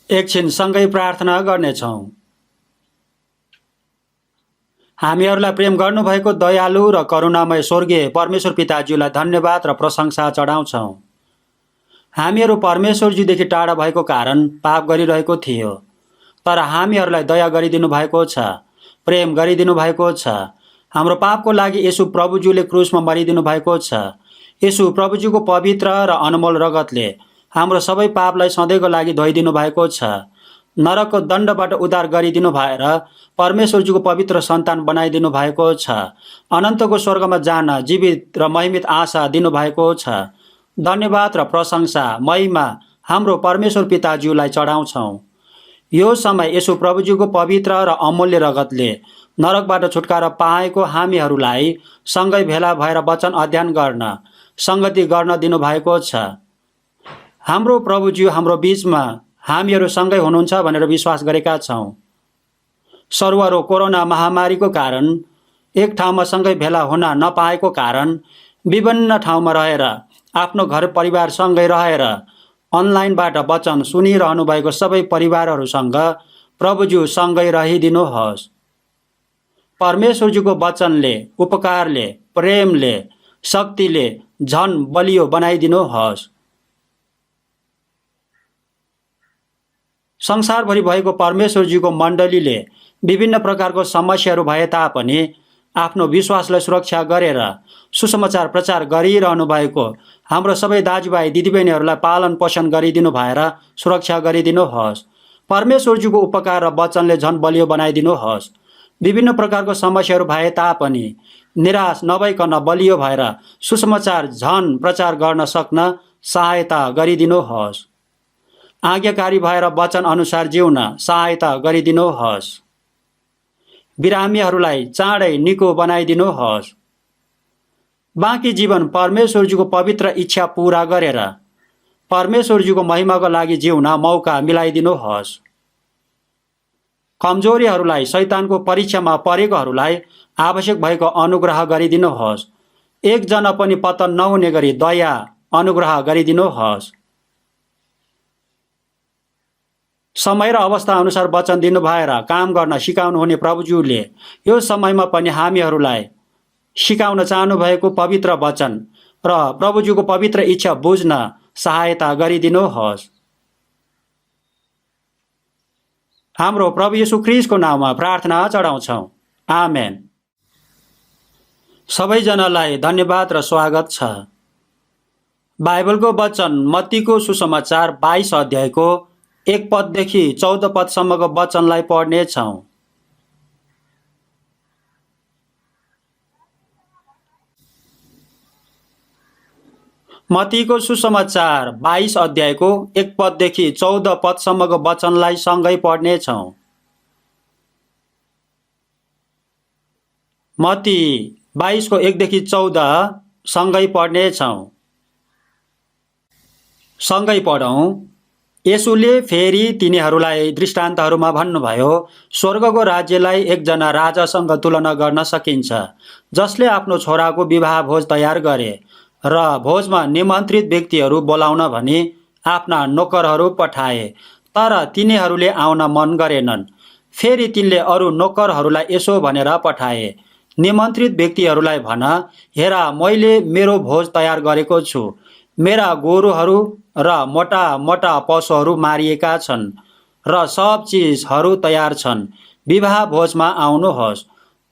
एकछिन सँगै प्रार्थना गर्नेछौँ। हामीहरूलाई प्रेम गर्नुभएको दयालु र करुणामय स्वर्गीय परमेश्वर पिताज्यूलाई धन्यवाद र प्रशंसा चढाउँछौँ। हामीहरू परमेश्वरज्यूदेखि टाढा भएको कारण पाप गरिरहेको थियो, तर हामीहरूलाई दया गरिदिनु भएको छ, प्रेम गरिदिनु भएको छ। हाम्रो पापको लागि येशू प्रभुज्यूले क्रुसमा मरिदिनु भएको छ। येशू प्रभुज्यूको पवित्र र अनमोल रगतले हाम्रो सबै पापलाई सधैँको लागि धोइदिनु भएको छ। नरकको दण्डबाट उद्धार गरिदिनु भएर परमेश्वरज्यूको पवित्र सन्तान बनाइदिनु भएको छ। अनन्तको स्वर्गमा जान जीवित र महिमित आशा दिनुभएको छ। धन्यवाद र प्रशंसा महिमा हाम्रो परमेश्वर पिताज्यूलाई चढाउँछौँ। यो समय येशू प्रभुज्यूको पवित्र र अमूल्य रगतले नरकबाट छुटकारा पाएको हामीहरूलाई सँगै भेला भएर वचन अध्ययन गर्न, सङ्गति गर्न दिनुभएको छ। हाम्रो प्रभुज्यू हाम्रो बीचमा हामीहरू सँगै हुनुहुन्छ भनेर विश्वास गरेका छौँ। सर्वरो कोरोना महामारीको कारण एक ठाउँमा सँगै भेला हुन नपाएको कारण विभिन्न ठाउँमा रहेर आफ्नो घर परिवारसँगै रहेर अनलाइनबाट वचन सुनिरहनु भएको सबै परिवारहरूसँग प्रभुज्यू सँगै रहिदिनुहोस्। परमेश्वरज्यूको वचनले, उपकारले, प्रेमले, शक्तिले झन बलियो बनाइदिनुहोस्। संसारभरि भएको परमेश्वरज्यूको मण्डलीले विभिन्न प्रकारको समस्याहरू भए तापनि आफ्नो विश्वासलाई सुरक्षा गरेर सुसमाचार प्रचार गरिरहनु भएको हाम्रो सबै दाजुभाइ दिदीबहिनीहरूलाई पालन पोषण गरिदिनु भएर सुरक्षा गरिदिनुहोस्। परमेश्वरज्यूको उपकार र वचनले झन बलियो बनाइदिनुहोस्। विभिन्न प्रकारको समस्याहरू भए तापनि निराश नभइकन बलियो भएर सुसमाचार झन प्रचार गर्न सक्न सहायता गरिदिनुहोस्। आज्ञाकारी भएर वचन अनुसार जिउन सहायता गरिदिनुहोस्। बिरामीहरूलाई चाँडै निको बनाइदिनुहोस्। बाँकी जीवन परमेश्वरज्यूको पवित्र इच्छा पूरा गरेर परमेश्वरज्यूको महिमाको लागि जिउन मौका मिलाइदिनुहोस्। कमजोरीहरूलाई, शैतानको परीक्षामा परेकोहरूलाई आवश्यक भएको अनुग्रह गरिदिनुहोस्। एकजना पनि पतन नहुने गरी दया अनुग्रह गरिदिनुहोस्। समय र अवस्था अनुसार वचन दिनु भएर काम गर्न सिकाउनुहुने प्रभुज्यूले यो समयमा पनि हामीहरूलाई सिकाउन चाहनुभएको पवित्र वचन र प्रभुज्यूको पवित्र इच्छा बुझ्न सहायता गरिदिनुहोस्। हाम्रो प्रभु येशू ख्रीष्टको नाममा प्रार्थना चढाउँछौँ। आमेन। सबैजनालाई धन्यवाद र स्वागत छ। बाइबलको वचन मत्तीको सुसमाचार 22 अध्यायको 1 पददेखि 14 पदसम्मको वचनलाई पढ्नेछौँ। मत्तीको सुसमाचार 22 अध्यायको 1 पददेखि 14 पदसम्मको वचनलाई सँगै पढ्नेछौँ। मत्ती 22 को 1 देखि 14 सँगै पढ्नेछौँ। सँगै पढौँ। येशूले फेरि तिनीहरूलाई दृष्टान्तहरूमा भन्नुभयो, स्वर्गको राज्यलाई एकजना राजासँग तुलना गर्न सकिन्छ, जसले आफ्नो छोराको विवाह भोज तयार गरे र भोजमा निमन्त्रित व्यक्तिहरू बोलाउन भनी आफ्ना नोकरहरू पठाए, तर तिनीहरूले आउन मन गरेनन्। फेरि तिनले अरू नोकरहरूलाई यसो भनेर पठाए, निमन्त्रित व्यक्तिहरूलाई भन, हेर, मैले मेरो भोज तयार गरेको छु, मेरा गोरुहरू र मोटा मोटा पशुहरू मारिएका छन् र सब चिजहरू तयार छन्, विवाह भोजमा आउनुहोस्।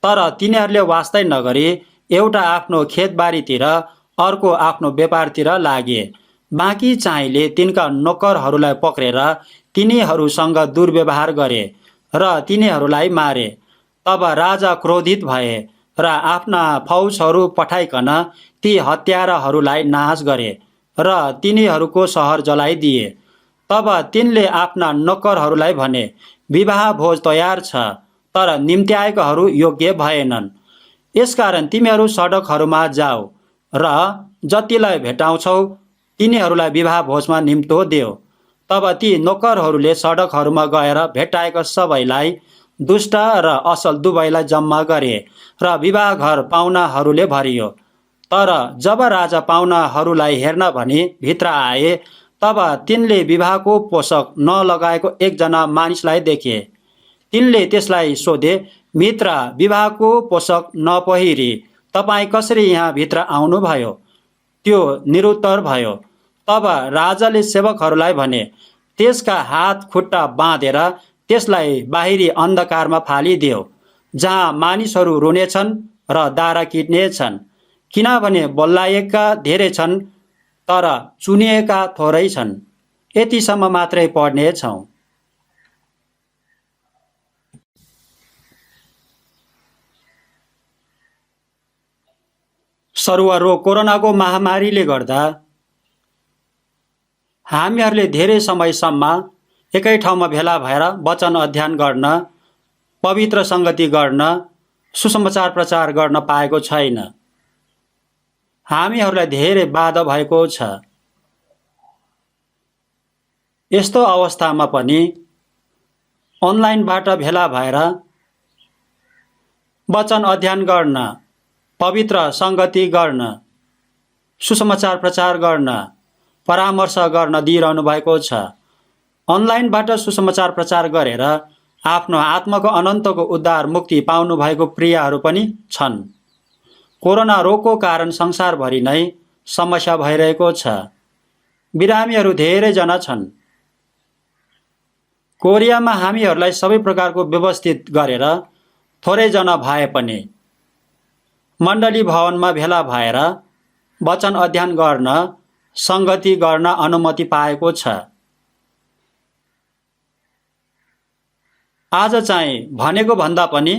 तर तिनीहरूले वास्तै नगरी एउटा आफ्नो खेतबारीतिर अर्को आफ्नो व्यापारतिर लागे। बाँकी चाहिँले तिनका नोकरहरूलाई पक्रेर तिनीहरूसँग दुर्व्यवहार गरे र तिनीहरूलाई मारे। तब राजा क्रोधित भए र आफ्ना फौजहरू पठाइकन ती हत्याराहरूलाई नाश गरे र तिनीहरूको सहर जलाइदिए। तब तिनले आफ्ना नोकरहरूलाई भने, विवाह भोज तयार छ, तर निम्त्याएकाहरू योग्य भएनन्। यसकारण तिमीहरू सडकहरूमा जाऊ र जतिलाई भेटाउँछौ तिनीहरूलाई विवाह भोजमा निम्तो देऊ। तब ती नोकरहरूले सडकहरूमा गएर भेटाएका सबैलाई, दुष्ट र असल दुवैलाई जम्मा गरे र विवाह घर पाहुनाहरूले भरियो। तर जब राजा पाहुनाहरूलाई हेर्न भनी भित्र आए, तब तिनले विवाहको पोषक नलगाएको एकजना मानिसलाई देखे। तिनले त्यसलाई सोधे, मित्र, विवाहको पोषक नपहिरी तपाईँ कसरी यहाँ भित्र आउनुभयो? त्यो निरुत्तर भयो। तब राजाले सेवकहरूलाई भने, त्यसका हात खुट्टा बाँधेर त्यसलाई बाहिरी अन्धकारमा फालिदियो, जहाँ मानिसहरू रुनेछन् र दारा किट्नेछन्, किनभने बोलाएका धेरै छन् तर चुनिएका थोरै छन्। यतिसम्म मात्रै पढ्नेछौँ। सरुवा रोग कोरोनाको महामारीले गर्दा हामीहरूले धेरै समयसम्म एकै ठाउँमा भेला भएर वचन अध्ययन गर्न, पवित्र सङ्गति गर्न, सुसमाचार प्रचार गर्न पाएको छैन। हामीहरूलाई धेरै बाधा भएको छ। यस्तो अवस्थामा पनि अनलाइनबाट भेला भएर वचन अध्ययन गर्न, पवित्र सङ्गति गर्न, सुसमाचार प्रचार गर्न, परामर्श गर्न दिइरहनु भएको छ। अनलाइनबाट सुसमाचार प्रचार गरेर आफ्नो आत्माको अनन्तको उद्धार मुक्ति पाउनु भएको प्रियहरू पनि छन्। कोरोना रोगको कारण संसारभरि नै समस्या भइरहेको छ। बिरामीहरू धेरैजना छन्। कोरियामा हामीहरूलाई सबै प्रकारको व्यवस्थित गरेर थोरैजना भए पनि मण्डली भवनमा भेला भएर वचन अध्ययन गर्न, सङ्गति गर्न अनुमति पाएको छ। आज चाहिँ भनेको भन्दा पनि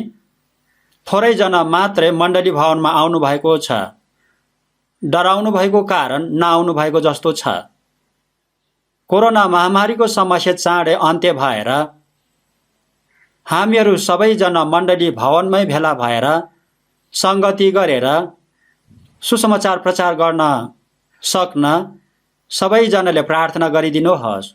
थोरैजना मात्रै मण्डली भवनमा आउनु भएको छ। डराउनु भएको कारण नआउनु भएको जस्तो छ। कोरोना महामारीको समस्या चाँडै अन्त्य भएर हामीहरू सबैजना मण्डली भवनमै भेला भएर सङ्गति गरेर सुसमाचार प्रचार गर्न सक्न सबैजनाले प्रार्थना गरिदिनुहोस्।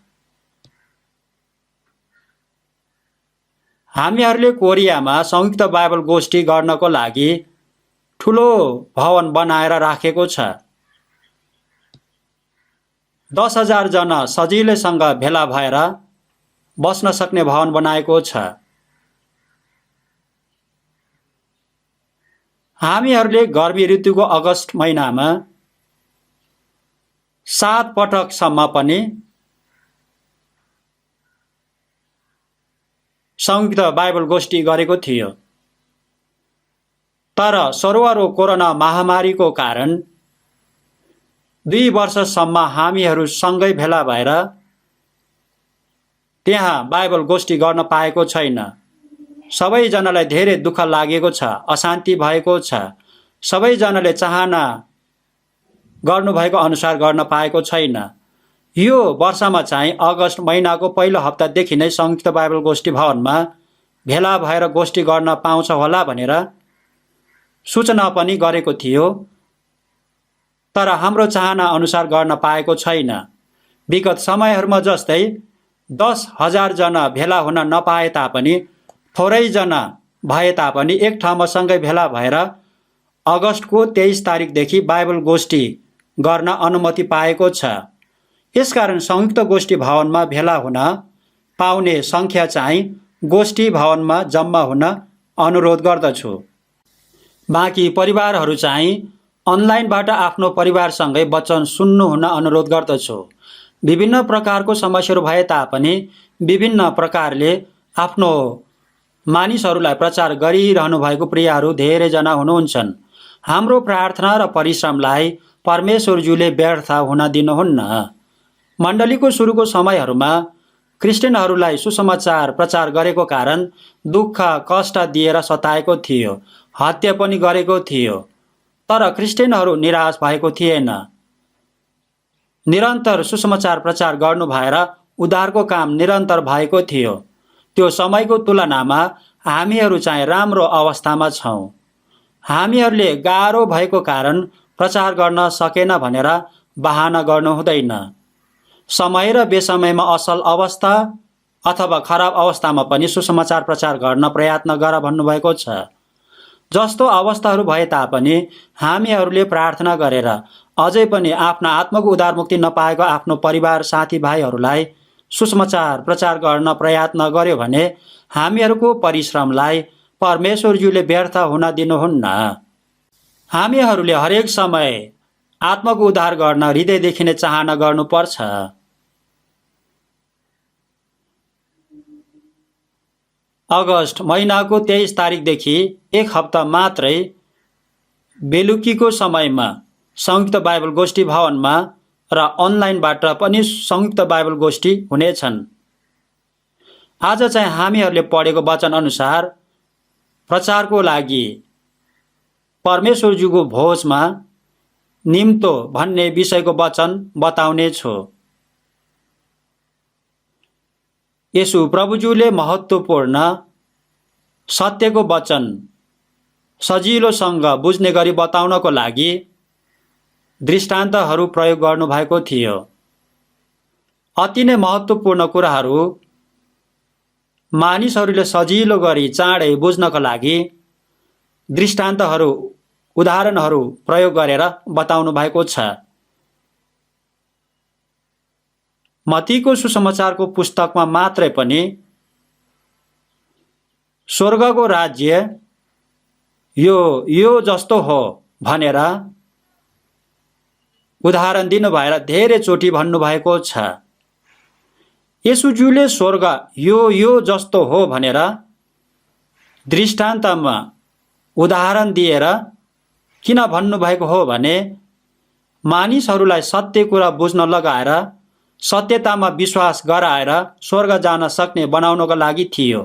हामीहरूले कोरियामा संयुक्त बाइबल गोष्ठी गर्नको लागि ठुलो भवन बनाएर राखेको छ। 10,000 जना सजिलैसँग भेला भएर बस्न सक्ने भवन बनाएको छ। हामीहरूले गर्मी ऋतुको अगस्त महिनामा 7 पटकसम्म पनि संयुक्त बाइबल गोष्ठी गरेको थियो। तर सरुवा कोरोना महामारीको कारण 2 वर्षसम्म हामीहरू सँगै भेला भएर त्यहाँ बाइबल गोष्ठी गर्न पाएको छैन। सबैजनालाई धेरै दुःख लागेको छ, अशान्ति भएको छ। सबैजनाले चाहना गर्नुभएको अनुसार गर्न पाएको छैन। यो वर्षमा चाहिँ अगस्त महिनाको पहिलो हप्तादेखि नै संयुक्त बाइबल गोष्ठी भवनमा भेला भएर गोष्ठी गर्न पाउँछ होला भनेर सूचना पनि गरेको थियो, तर हाम्रो चाहना अनुसार गर्न पाएको छैन। विगत समयहरूमा जस्तै 10,000 जना भेला हुन नपाए तापनि, थोरैजना भए तापनि एक ठाउँमा सँगै भेला भएर अगस्तको 23 तारिकदेखि बाइबल गोष्ठी गर्न अनुमति पाएको छ। यसकारण संयुक्त गोष्ठी भवनमा भेला हुन पाउने सङ्ख्या चाहिँ गोष्ठी भवनमा जम्मा हुन अनुरोध गर्दछु। बाँकी परिवारहरू चाहिँ अनलाइनबाट आफ्नो परिवारसँगै वचन सुन्नु हुन अनुरोध गर्दछु। विभिन्न प्रकारको समस्याहरू भए तापनि विभिन्न प्रकारले आफ्नो मानिसहरूलाई प्रचार गरिरहनु भएको प्रियहरू धेरैजना हुनुहुन्छन्। हाम्रो प्रार्थना र परिश्रमलाई परमेश्वरज्यूले व्यर्थ हुन दिनुहुन्न। मण्डलीको सुरुको समयहरूमा क्रिस्चियनहरूलाई सुसमाचार प्रचार गरेको कारण दुःख कष्ट दिएर सताएको थियो, हत्या पनि गरेको थियो। तर क्रिस्चियनहरू निराश भएको थिएन। निरन्तर सुसमाचार प्रचार गर्नु भएर उद्धारको काम निरन्तर भएको थियो। त्यो समयको तुलनामा हामीहरू चाहिँ राम्रो अवस्थामा छौँ। हामीहरूले गाह्रो भएको कारण प्रचार गर्न सकेन भनेर बहाना गर्नु हुँदैन। समय र बेसमयमा असल अवस्था अथवा खराब अवस्थामा पनि सुसमाचार प्रचार गर्न प्रयत्न गर भन्नुभएको छ। जस्तो अवस्थाहरू भए तापनि हामीहरूले प्रार्थना गरेर अझै पनि आफ्ना आत्माको उद्धारमुक्ति नपाएको आफ्नो परिवार साथीभाइहरूलाई सुसमाचार प्रचार गर्न प्रयत्न गर्यो भने हामीहरूको परिश्रमलाई परमेश्वरज्यूले व्यर्थ हुन दिनुहुन्न। हामीहरूले हरेक समय आत्माको उद्धार गर्न हृदयदेखि नै चाहना गर्नुपर्छ। अगस्त महिनाको 23 तारिकदेखि एक हप्ता मात्रै बेलुकीको समयमा संयुक्त बाइबल गोष्ठी भवनमा र अनलाइनबाट पनि संयुक्त बाइबल गोष्ठी हुनेछन्। आज चाहिँ हामीहरूले पढेको वचन अनुसार प्रचारको लागि परमेश्वरज्यूको भोजमा निम्तो भन्ने विषयको वचन बताउने छु। यसु प्रभुज्यूले महत्त्वपूर्ण सत्यको वचन सजिलोसँग बुझ्ने गरी बताउनको लागि दृष्टान्तहरू प्रयोग गर्नुभएको थियो। अति नै महत्त्वपूर्ण कुराहरू मानिसहरूले सजिलो गरी चाँडै बुझ्नका लागि दृष्टान्तहरू उदाहरणहरू प्रयोग गरेर बताउनु भएको छ। मत्तीको सुसमाचारको पुस्तकमा मात्रै पनि स्वर्गको राज्य यो जस्तो हो भनेर उदाहरण दिनु भएर धेरै चोटि भन्नुभएको छ। येशूज्यूले स्वर्ग यो जस्तो हो भनेर दृष्टान्तमा उदाहरण दिएर किन भन्नुभएको हो भने मानिसहरूलाई सत्य कुरा बुझ्न लगाएर सत्यतामा विश्वास गराएर स्वर्ग जान सक्ने बनाउनको लागि थियो।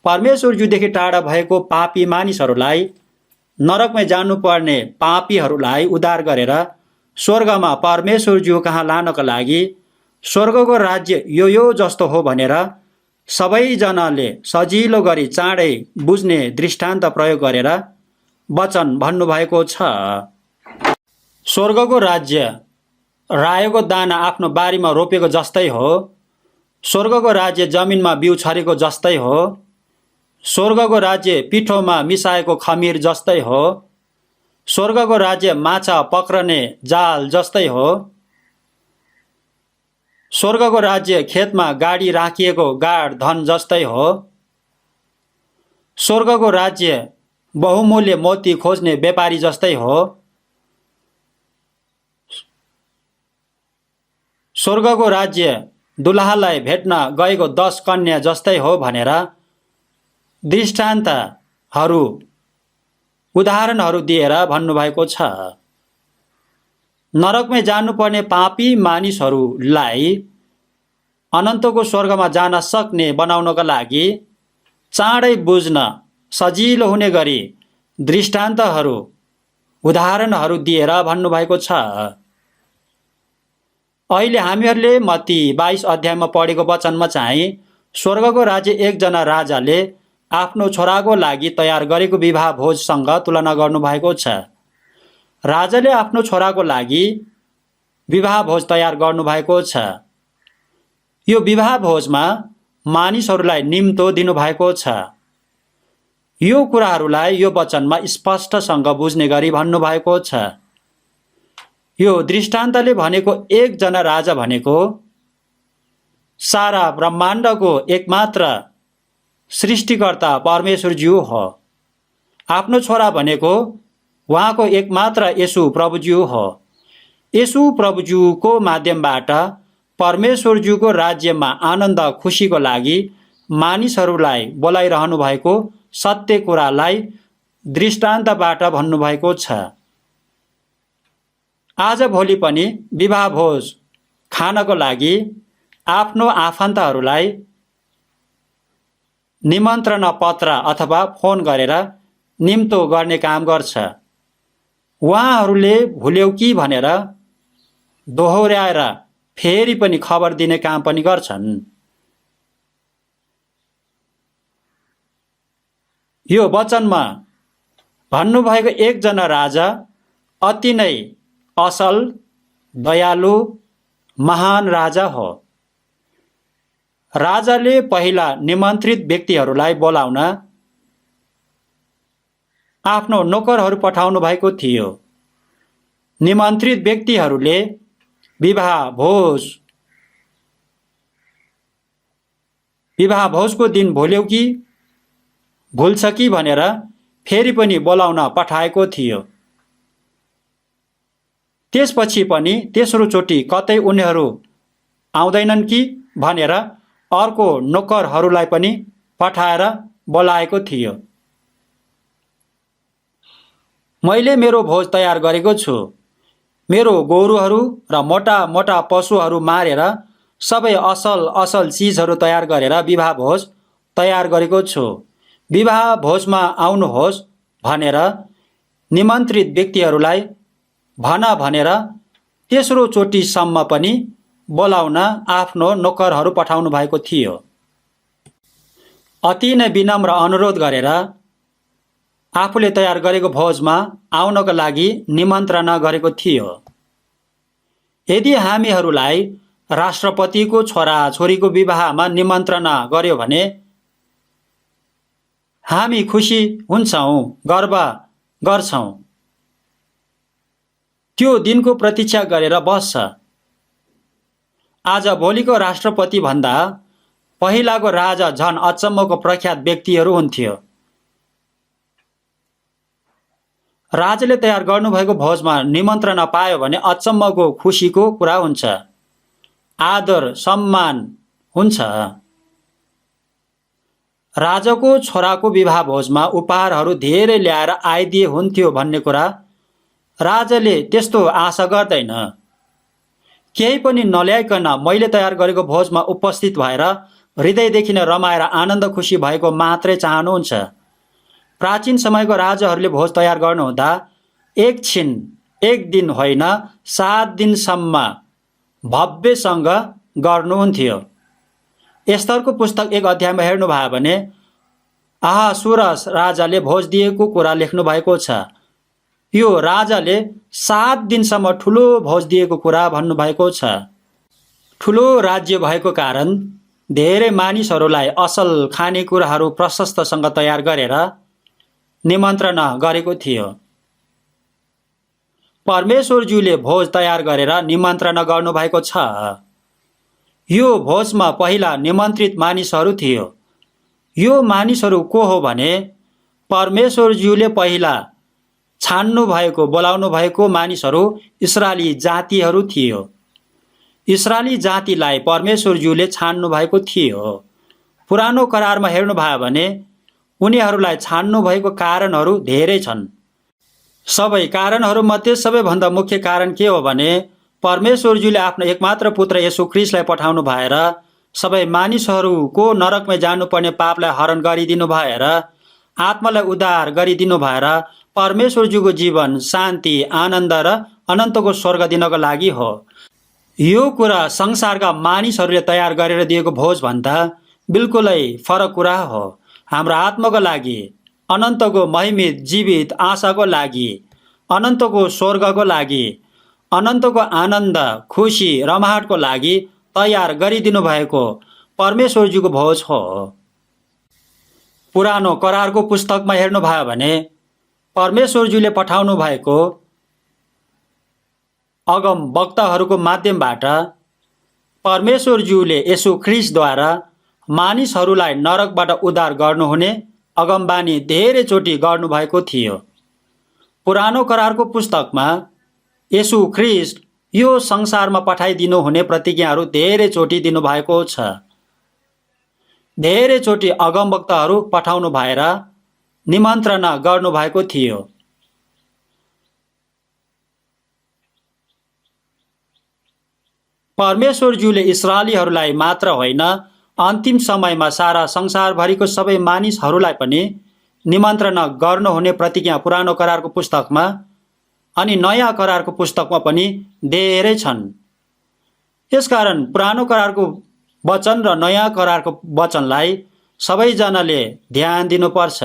परमेश्वरज्यूदेखि टाढा भएको पापी मानिसहरूलाई नरकमै जानुपर्ने पापीहरूलाई उद्धार गरेर स्वर्गमा परमेश्वरज्यू कहाँ लानको लागि स्वर्गको राज्य यो जस्तो हो भनेर सबैजनाले सजिलो गरी चाँडै बुझ्ने दृष्टान्त प्रयोग गरेर वचन भन्नुभएको छ। स्वर्गको राज्य रायोको दाना आफ्नो बारीमा रोपेको जस्तै हो। स्वर्गको राज्य जमिनमा बिउ छरेको जस्तै हो। स्वर्गको राज्य पिठोमा मिसाएको खमीर जस्तै हो। स्वर्गको राज्य माछा पक्रने जाल जस्तै हो। स्वर्गको राज्य खेतमा गाडी राखिएको गाड धन जस्तै हो। स्वर्गको राज्य बहुमूल्य मोती खोज्ने व्यापारी जस्तै हो। स्वर्गको राज्य दुलहालाई भेट्न गएको 10 कन्या जस्तै हो भनेर दृष्टान्तहरू उदाहरणहरू दिएर भन्नुभएको छ। नरकमै जानुपर्ने पापी मानिसहरूलाई अनन्तको स्वर्गमा जान सक्ने बनाउनका लागि चाँडै बुझ्न सजिलो हुने गरी दृष्टान्तहरू उदाहरणहरू दिएर भन्नुभएको छ। अहिले हामीहरूले मत्ती 22 अध्यायमा पढेको वचनमा चाहिँ स्वर्गको राज्य एकजना राजाले आफ्नो छोराको लागि तयार गरेको विवाह भोजसँग तुलना गर्नुभएको छ। राजाले आफ्नो छोराको लागि विवाह भोज तयार गर्नुभएको छ। यो विवाह भोजमा मानिसहरूलाई निम्तो दिनुभएको छ। यो कुराहरूलाई यो वचनमा स्पष्टसँग बुझ्ने गरी भन्नुभएको छ। यो दृष्टान्तले भनेको एकजना राजा भनेको सारा ब्रह्माण्डको एकमात्र सृष्टिकर्ता परमेश्वरज्यू हो। आफ्नो छोरा भनेको उहाँको एकमात्र येशू प्रभुज्यू हो। येशू प्रभुज्यूको माध्यमबाट परमेश्वरज्यूको राज्यमा आनन्द खुसीको लागि मानिसहरूलाई बोलाइरहनु भएको सत्य कुरालाई दृष्टान्तबाट भन्नुभएको छ। आज भोलि पनि विवाह भोज खानको लागि आफ्नो आफन्तहरूलाई निमन्त्रणा पत्र अथवा फोन गरेर निम्तो गर्ने काम गर्छ। उहाँहरूले भुल्यौ कि भनेर दोहोर्याएर फेरि पनि खबर दिने काम पनि गर्छन्। यो वचनमा भन्नुभएको एकजना राजा अति नै असल दयालु महान राजा हो। राजाले पहिला निमन्त्रित व्यक्तिहरूलाई बोलाउन आफ्नो नोकरहरू पठाउनु भएको थियो। निमन्त्रित व्यक्तिहरूले विवाह भोजको दिन भुल्यौ कि भुल्छ कि भनेर फेरि पनि बोलाउन पठाएको थियो। त्यसपछि पनि तेस्रो चोटि कतै उनीहरू आउँदैनन् कि भनेर अर्को नोकरहरूलाई पनि पठाएर बोलाएको थियो। मैले मेरो भोज तयार गरेको छु। मेरो गोरुहरू र मोटा मोटा पशुहरू मारेर सबै असल चिजहरू तयार गरेर विवाह भोज तयार गरेको छु। विवाह भोजमा आउनुहोस् भनेर निमन्त्रित व्यक्तिहरूलाई भन भनेर तेस्रो चोटिसम्म पनि बोलाउन आफ्नो नोकरहरू पठाउनु भएको थियो। अति नै विनम्र अनुरोध गरेर आफूले तयार गरेको भोजमा आउनको लागि निमन्त्रणा गरेको थियो। यदि हामीहरूलाई राष्ट्रपतिको छोरा छोरीको विवाहमा निमन्त्रणा गर्यो भने हामी खुसी हुन्छौँ, गर्व गर्छौँ। त्यो दिनको प्रतीक्षा गरेर बस्छ। आज भोलिको राष्ट्रपति भन्दा पहिलाको राजा झन अचम्मको प्रख्यात व्यक्तिहरू हुन्थ्यो। राजाले तयार गर्नुभएको भोजमा निमन्त्रणा पायो भने अचम्मको खुसीको कुरा हुन्छ, आदर सम्मान हुन्छ। राजाको छोराको विवाह भोजमा उपहारहरू धेरै ल्याएर आइदिए हुन्थ्यो भन्ने कुरा राजाले त्यस्तो आशा गर्दैन। केही पनि नल्याइकन मैले तयार गरेको भोजमा उपस्थित भएर हृदयदेखि नै रमाएर आनन्द खुसी भएको मात्रै चाहनुहुन्छ। प्राचीन समयको राजाहरूले भोज तयार गर्नुहुँदा एक दिन होइन 7 दिनसम्म भव्यसँग गर्नुहुन्थ्यो। एस्तरको पुस्तक 1 अध्यायमा हेर्नुभयो भने अहासुरस राजाले भोज दिएको कुरा लेख्नु भएको छ। यो राजाले 7 दिनसम्म ठुलो भोज दिएको कुरा भन्नुभएको छ। ठुलो राज्य भएको कारण धेरै मानिसहरूलाई असल खानेकुराहरू प्रशस्तसँग तयार गरेर निमन्त्रणा गरेको थियो। परमेश्वरज्यूले भोज तयार गरेर निमन्त्रणा गर्नुभएको छ। यो भोजमा पहिला निमन्त्रित मानिसहरू थियो। यो मानिसहरू को हो भने परमेश्वरज्यूले पहिला बोलाउनु भएको मानिसहरू इस्राएली जातिहरू थियो। इस्राएली जातिलाई परमेश्वरज्यूले छान्नु भएको थियो। पुरानो करारमा हेर्नुभयो भने उनीहरूलाई छान्नु भएको कारणहरू धेरै छन्। सबै कारणहरूमध्ये सबैभन्दा मुख्य कारण के हो भने परमेश्वरज्यूले आफ्नो एकमात्र पुत्र येशू ख्रीष्टलाई पठाउनु भएर सबै मानिसहरूको नरकमै जानुपर्ने पापलाई हरण गरिदिनु भएर आत्मालाई उद्धार गरिदिनु भएर परमेश्वरज्यूको जीवन, शान्ति, आनन्द र अनन्तको स्वर्ग दिनको लागि हो। यो कुरा संसारका मानिसहरूले तयार गरेर दिएको भोज भन्दा बिल्कुलै फरक कुरा हो। हाम्रो आत्माको लागि, अनन्तको महिमित जीवित आशाको लागि, अनन्तको स्वर्गको लागि, अनन्तको आनन्द, खुसी, रमाहटको लागि तयार गरिदिनु भएको परमेश्वरज्यूको भोज हो। पुरानो करारको पुस्तकमा हेर्नुभयो भने परमेश्वरज्यूले पठाउनु भएको अगम वक्ताहरूको माध्यमबाट परमेश्वरज्यूले येशू ख्रीष्टद्वारा मानिसहरूलाई नरकबाट उद्धार गर्नुहुने अगमबानी धेरैचोटि गर्नुभएको थियो। पुरानो करारको पुस्तकमा येशू ख्रीष्ट यो संसारमा पठाइदिनु हुने प्रतिज्ञाहरू धेरैचोटि दिनुभएको छ। धेरैचोटि अगमवक्ताहरू पठाउनु भएर निमन्त्रणा गर्नुभएको थियो। परमेश्वरज्यूले इस्राएलीहरूलाई मात्र होइन, अन्तिम समयमा सारा संसारभरिको सबै मानिसहरूलाई पनि निमन्त्रणा गर्नुहुने प्रतिज्ञा पुरानो करारको पुस्तकमा अनि नयाँ करारको पुस्तकमा पनि धेरै छन्। यसकारण पुरानो करारको वचन र नयाँ करारको वचनलाई सबैजनाले ध्यान दिनुपर्छ।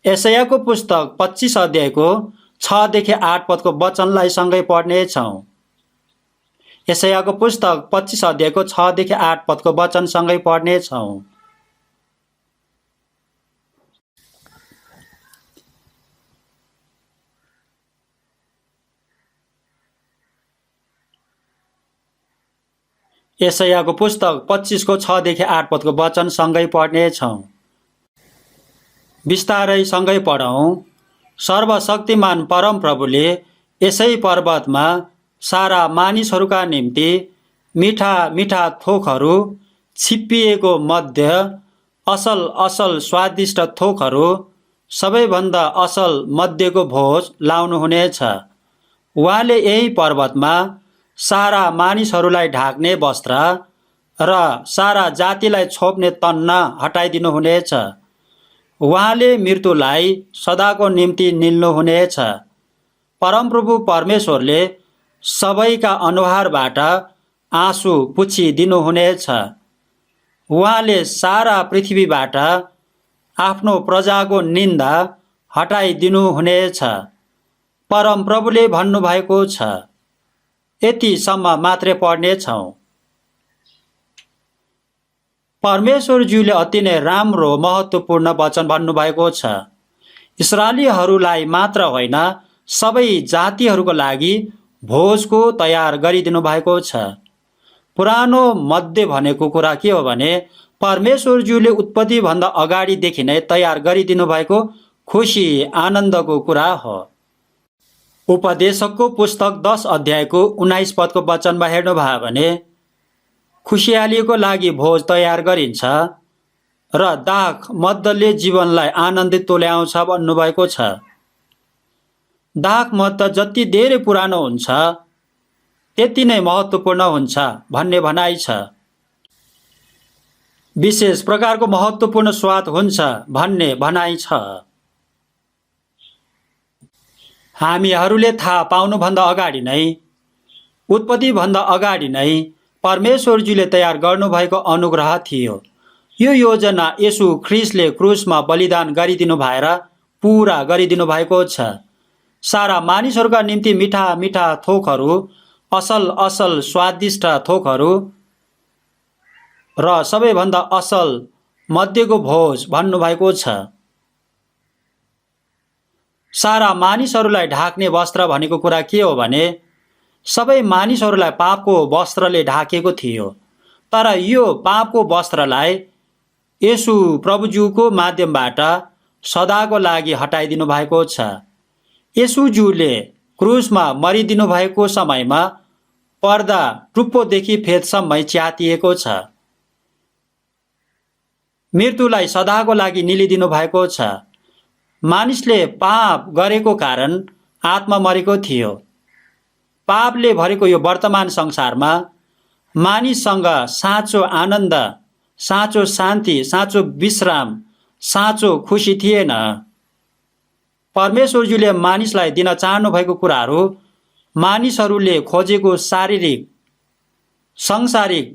यशायाको पुस्तक 25 अध्यायको 6 देखि 8 पदको वचनलाई सँगै पढ्नेछौँ। यशायाको पुस्तक 25 अध्यायको 6 देखि 8 पदको वचन सँगै पढ्नेछौँ। यशायाको पुस्तक 25 को 6 देखि 8 पदको वचन सँगै पढ्नेछौँ। बिस्तारै सँगै पढौँ। सर्वशक्तिमान परमप्रभुले यसै पर्वतमा सारा मानिसहरूका निम्ति मिठा मिठा थोकहरू, छिप्पिएको मध्य, असल असल स्वादिष्ट थोकहरू, सबैभन्दा असल मध्यको भोज लाउनुहुनेछ। उहाँले यही पर्वतमा सारा मानिसहरूलाई ढाक्ने वस्त्र र सारा जातिलाई छोप्ने तन्ना हटाइदिनुहुनेछ। उहाँले मृत्युलाई सदाको निम्ति निल्नुहुनेछ। परमप्रभु परमेश्वरले सबैका अनुहारबाट आँसु पुछिदिनुहुनेछ। उहाँले सारा पृथ्वीबाट आफ्नो प्रजाको निन्दा हटाइदिनुहुनेछ। परमप्रभुले भन्नुभएको छ। यतिसम्म मात्रै पढ्नेछौँ। परमेश्वरज्यूले अति नै राम्रो महत्त्वपूर्ण वचन भन्नुभएको छ। इस्राएलीहरूलाई मात्र होइन, सबै जातिहरूको लागि भोजको तयार गरिदिनु भएको छ। पुरानो मध्य भनेको कुरा के हो भने परमेश्वरज्यूले उत्पत्तिभन्दा अगाडिदेखि नै तयार गरिदिनु भएको खुसी आनन्दको कुरा हो। उपदेशकको पुस्तक 10 अध्यायको 19 पदको वचनमा हेर्नुभयो भने खुसियालीको लागि भोज तयार गरिन्छ र दाख मद्धले जीवनलाई आनन्दित तुल्याउँछ भन्नुभएको छ। दाख मद्द जति धेरै पुरानो हुन्छ त्यति नै महत्त्वपूर्ण हुन्छ भन्ने भनाइ छ। विशेष प्रकारको महत्त्वपूर्ण स्वाद हुन्छ भन्ने भनाइ छ। हामीहरूले थाहा पाउनुभन्दा अगाडि नै, उत्पत्तिभन्दा अगाडि नै परमेश्वरजीले तयार गर्नुभएको अनुग्रह थियो। यो योजना येशू ख्रिस्टले क्रुसमा बलिदान गरिदिनु भएर पूरा गरिदिनु भएको छ। सारा मानिसहरूका निम्ति मिठा मिठा थोकहरू, असल असल स्वादिष्ट थोकहरू र सबैभन्दा असल मध्यको भोज भन्नुभएको छ। सारा मानिसहरूलाई ढाक्ने वस्त्र भनेको कुरा के हो भने सबै मानिसहरूलाई पापको वस्त्रले ढाकेको थियो। तर यो पापको वस्त्रलाई येशू प्रभुज्यूको माध्यमबाट सदाको लागि हटाइदिनु भएको छ। येशूज्यूले क्रुसमा मरिदिनु भएको समयमा पर्दा टुप्पोदेखि फेदसम्मै च्यातिएको छ। मृत्युलाई सदाको लागि निलिदिनु भएको छ। मानिसले पाप गरेको कारण आत्मा मरेको थियो। पापले भरेको यो वर्तमान संसारमा मानिससँग साँचो आनन्द, साँचो शान्ति, साँचो विश्राम, साँचो खुसी थिएन। परमेश्वरज्यूले मानिसलाई दिन चाहनु भएको कुराहरू मानिसहरूले खोजेको शारीरिक, सांसारिक,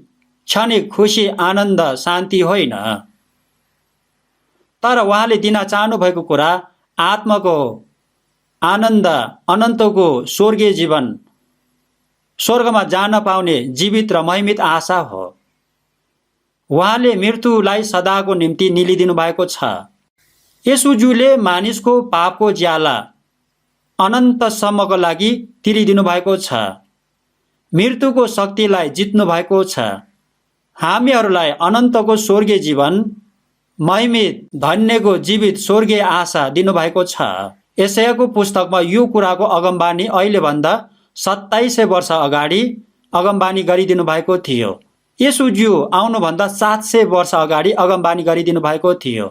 क्षणिक खुसी, आनन्द, शान्ति होइन। तर उहाँले दिन चाहनु भएको कुरा आत्माको आनन्द, अनन्तको स्वर्गीय जीवन, स्वर्गमा जान पाउने जीवित र महिमित आशा हो। उहाँले मृत्युलाई सदाको निम्ति निलिदिनु भएको छ। येशूज्यूले मानिसको पापको ज्याला अनन्तसम्मको लागि तिरिदिनु भएको छ। मृत्युको शक्तिलाई जित्नु भएको छ। हामीहरूलाई अनन्तको स्वर्गीय जीवन, महिमित धन्यको जीवित स्वर्गीय आशा दिनुभएको छ। यशायाको पुस्तकमा यो कुराको अगमबानी अहिलेभन्दा 2700 वर्ष अगाडि अगमबानी गरिदिनु भएको थियो। येशूज्यू आउनुभन्दा 700 वर्ष अगाडि अगमबानी गरिदिनु भएको थियो।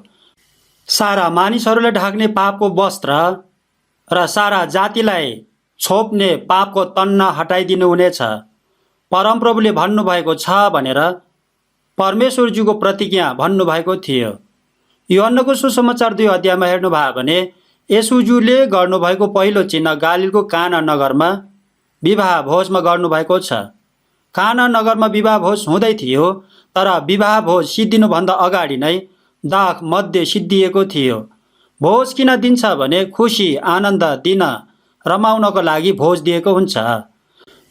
सारा मानिसहरूलाई ढाक्ने पापको वस्त्र र सारा जातिलाई छोप्ने पापको तन्ना हटाइदिनु हुनेछ। परमप्रभुले भन्नुभएको छ भनेर परमेश्वरज्यूको प्रतिज्ञा भन्नुभएको थियो। यूहन्नाको सुसमाचार 2 अध्यायमा हेर्नुभयो भने येशूज्यूले गर्नुभएको पहिलो चिन्ह गालीलको काना नगरमा विवाह भोजमा गर्नुभएको छ। काना नगरमा विवाह भोज हुँदै थियो, तर विवाह भोज सिद्धिनुभन्दा अगाडि नै दाख मध्य सिद्धिएको थियो। भोज किन दिन्छ भने खुसी आनन्द दिन, रमाउनको लागि भोज दिएको हुन्छ।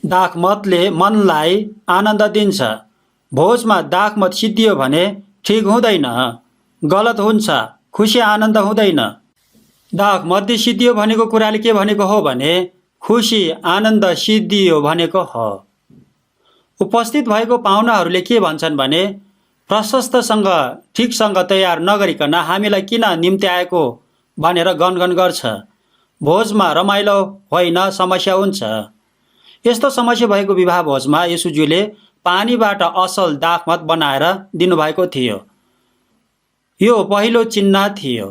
दाख मतले मनलाई आनन्द दिन्छ। भोजमा दाख मत सिद्धियो भने ठिक हुँदैन, गलत हुन्छ, खुसी आनन्द हुँदैन। दाख मध्य सिद्धियो भनेको कुराले के भनेको हो भने खुसी आनन्द सिद्धियो भनेको हो। उपस्थित भएको पाहुनाहरूले के भन्छन् भने, प्रशस्तसँग ठिकसँग तयार नगरिकन हामीलाई किन निम्ति आएको भनेर गनगन गर्छ। भोजमा रमाइलो होइन, समस्या हुन्छ। यस्तो समस्या भएको विवाह भोजमा येशूज्यूले पानीबाट असल दाखमत बनाएर दिनुभएको थियो। यो पहिलो चिन्ह थियो।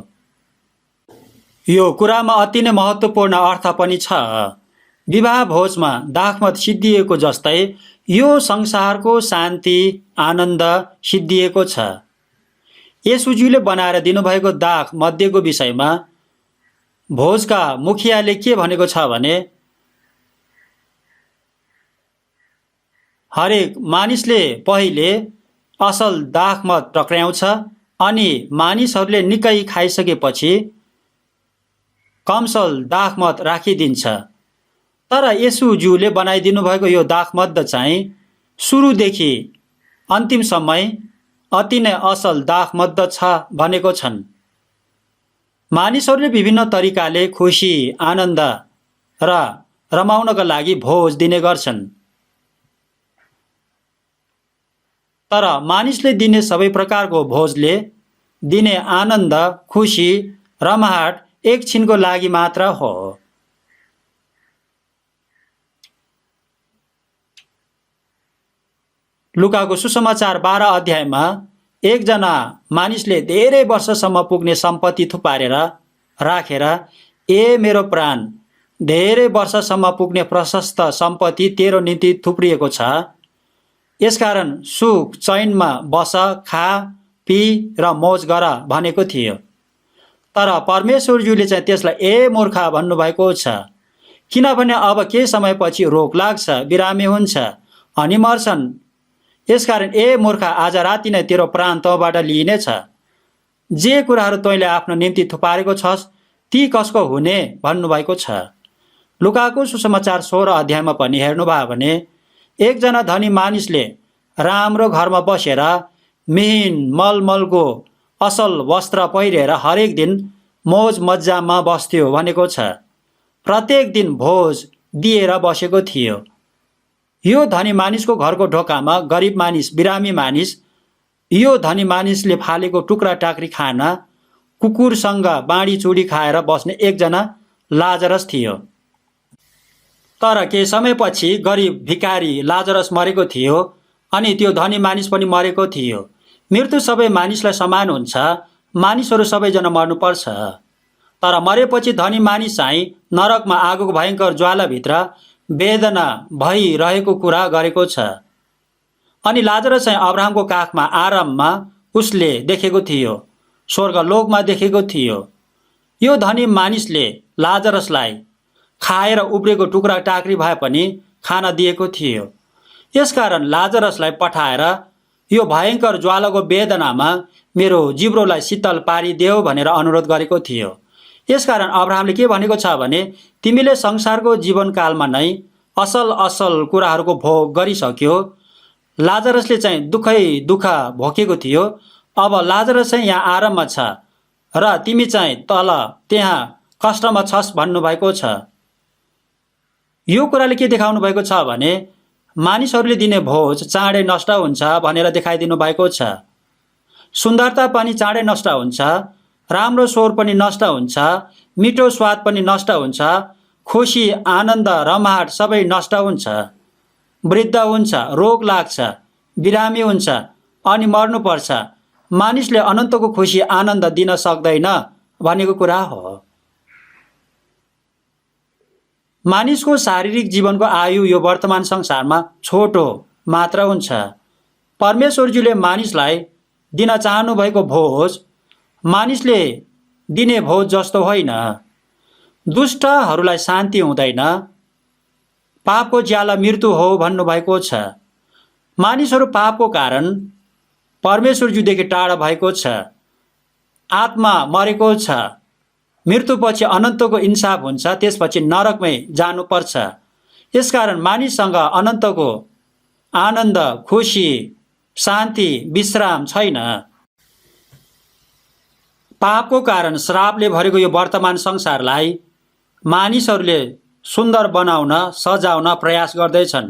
यो कुरामा अति नै महत्त्वपूर्ण अर्थ पनि छ। विवाह भोजमा दाखमत सिद्धिएको जस्तै यो संसारको शान्ति आनन्द सिद्धिएको छ। येशूज्यूले बनाएर दिनुभएको दाख मध्येको विषयमा भोजका मुखियाले के भनेको छ भने, हरेक मानिसले पहिले असल दाखमत टक्र्याउँछ अनि मानिसहरूले निकै खाइसकेपछि कमसल दाखमत राखिदिन्छ। तर येशूज्यूले बनाइदिनु भएको यो दाखमत चाहिँ सुरुदेखि अन्तिमसम्म अति नै असल दाखमत छ भनेको छन्। मानिसहरूले विभिन्न तरिकाले खुसी आनन्द र रमाउनका लागि भोज दिने गर्छन्। तर मानिसले दिने सबै प्रकारको भोजले दिने आनन्द खुसी रमाहट एकछिनको लागि मात्र हो। लुकाको सुसमाचार 12 अध्यायमा एकजना मानिसले धेरै वर्षसम्म पुग्ने सम्पत्ति थुपारेर राखेर, ए मेरो प्राण, धेरै वर्षसम्म पुग्ने प्रशस्त सम्पत्ति तेरो निम्ति थुप्रिएको छ, यसकारण सुख चैनमा बस, खा, पी र मोज गर भनेको थियो। तर परमेश्वरज्यूले चाहिँ त्यसलाई ए मूर्ख भन्नुभएको छ, किनभने अब केही समयपछि रोग लाग्छ, बिरामी हुन्छ अनि मर्छन्। यसकारण ए मूर्ख, आज राति नै तेरो प्राण तँबाट लिइनेछ। जे कुराहरू तैँले आफ्नो निम्ति थुपारेको छस् ती कसको हुने भन्नुभएको छ। लुकाको सुसमाचार 16 अध्यायमा पनि हेर्नुभयो भने एकजना धनी मानिसले राम्रो घरमा बसेर मिहिन मलमलको असल वस्त्र पहिरेर हरेक दिन मोज मज्जामा बस्थ्यो भनेको छ। प्रत्येक दिन भोज दिएर बसेको थियो। यो धनी मानिसको घरको ढोकामा गरिब मानिस, बिरामी मानिस, यो धनी मानिसले फालेको टुक्रा टाक्री खान, कुकुरसँग बाँडी चुडी खाएर बस्ने एकजना लाजरस थियो। तर केही समयपछि गरिब भिकारी लाजरस मरेको थियो अनि त्यो धनी मानिस पनि मरेको थियो। मृत्यु सबै मानिसलाई समान हुन्छ, मानिसहरू सबैजना मर्नुपर्छ। तर मरेपछि धनी मानिस चाहिँ नरकमा आगोको भयङ्कर ज्वालाभित्र वेदना भइरहेको कुरा गरेको छ। अनि लाजरस चाहिँ अब्राहमको काखमा आराममा उसले देखेको थियो, स्वर्गलोकमा देखेको थियो। यो धनी मानिसले लाजरसलाई खाएर उब्रेको टुक्रा टाक्री भए पनि खान दिएको थियो। यसकारण लाजरसलाई पठाएर यो भयङ्कर ज्वालाको वेदनामा मेरो जिब्रोलाई शीतल पारिदेऊ भनेर अनुरोध गरेको थियो। यसकारण अब्राहमले के भनेको छ भने, तिमीले संसारको जीवनकालमा नै असल असल कुराहरूको भोग गरिसक्यो। लाजरसले चाहिँ दुःख भोगेको थियो, अब लाजरस चाहिँ यहाँ आराममा छ र तिमी चाहिँ तल त्यहाँ कष्टमा छस् भन्नुभएको छ। यो कुराले के देखाउनु भएको छ भने, मानिसहरूले दिने भोज चाँडै नष्ट हुन्छ भनेर देखाइदिनु भएको छ। सुन्दरता पनि चाँडै नष्ट हुन्छ, राम्रो स्वर पनि नष्ट हुन्छ, मिठो स्वाद पनि नष्ट हुन्छ, खुसी आनन्द रमाहट सबै नष्ट हुन्छ, वृद्ध हुन्छ, रोग लाग्छ, बिरामी हुन्छ अनि मर्नुपर्छ। मानिसले अनन्तको खुसी आनन्द दिन सक्दैन भनेको कुरा हो। मानिसको शारीरिक जीवनको आयु यो वर्तमान संसारमा छोटो मात्र हुन्छ। परमेश्वरजीले मानिसलाई दिन चाहनु भएको भोज मानिसले दिने भोज जस्तो होइन। दुष्टहरूलाई शान्ति हुँदैन, पापको ज्याला मृत्यु हो भन्नुभएको छ। मानिसहरू पापको कारण परमेश्वरज्यूदेखि टाढा भएको छ, आत्मा मरेको छ। मृत्युपछि अनन्तको इन्साफ हुन्छ, त्यसपछि नरकमै जानुपर्छ। यसकारण मानिससँग अनन्तको आनन्द, खुसी, शान्ति, विश्राम छैन। पापको कारण श्रापले भरेको यो वर्तमान संसारलाई मानिसहरूले सुन्दर बनाउन, सजाउन प्रयास गर्दैछन्।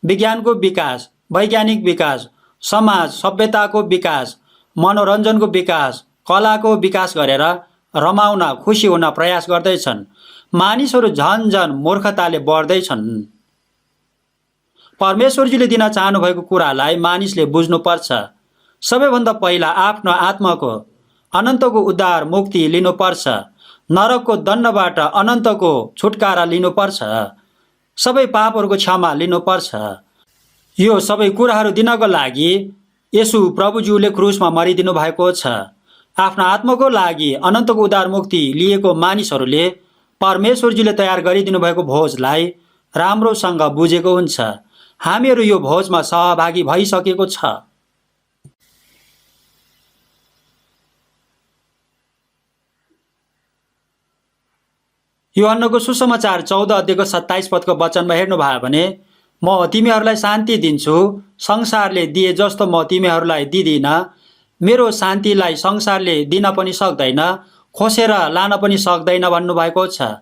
विज्ञानको विकास, वैज्ञानिक विकास, समाज सभ्यताको विकास, मनोरञ्जनको विकास, कलाको विकास गरेर रमाउन खुसी हुन प्रयास गर्दैछन्। मानिसहरू झन झन मूर्खताले बढ्दैछन्। परमेश्वरजीले दिन चाहनुभएको कुरालाई मानिसले बुझ्नुपर्छ। सबैभन्दा पहिला आफ्नो आत्माको अनन्तको उद्धार मुक्ति लिनुपर्छ। नरकको दण्डबाट अनन्तको छुटकारा लिनुपर्छ। सबै पापहरूको क्षमा लिनुपर्छ। यो सबै कुराहरू दिनको लागि येशू प्रभुज्यूले क्रुसमा मरिदिनु भएको छ। आफ्नो आत्माको लागि अनन्तको उद्धार मुक्ति लिएको मानिसहरूले परमेश्वरजीले तयार गरिदिनु भएको भोजलाई राम्रोसँग बुझेको हुन्छ। हामीहरू यो भोजमा सहभागी भइसकेको छ। यूहन्नाको सुसमाचार 14 अध्यायको 27 पदको वचनमा हेर्नुभयो भने, म तिमीहरूलाई शान्ति दिन्छु, संसारले दिए जस्तो म तिमीहरूलाई दिदिन। मेरो शान्तिलाई संसारले दिन पनि सक्दैन, खोसेर लान पनि सक्दैन भन्नुभएको छ।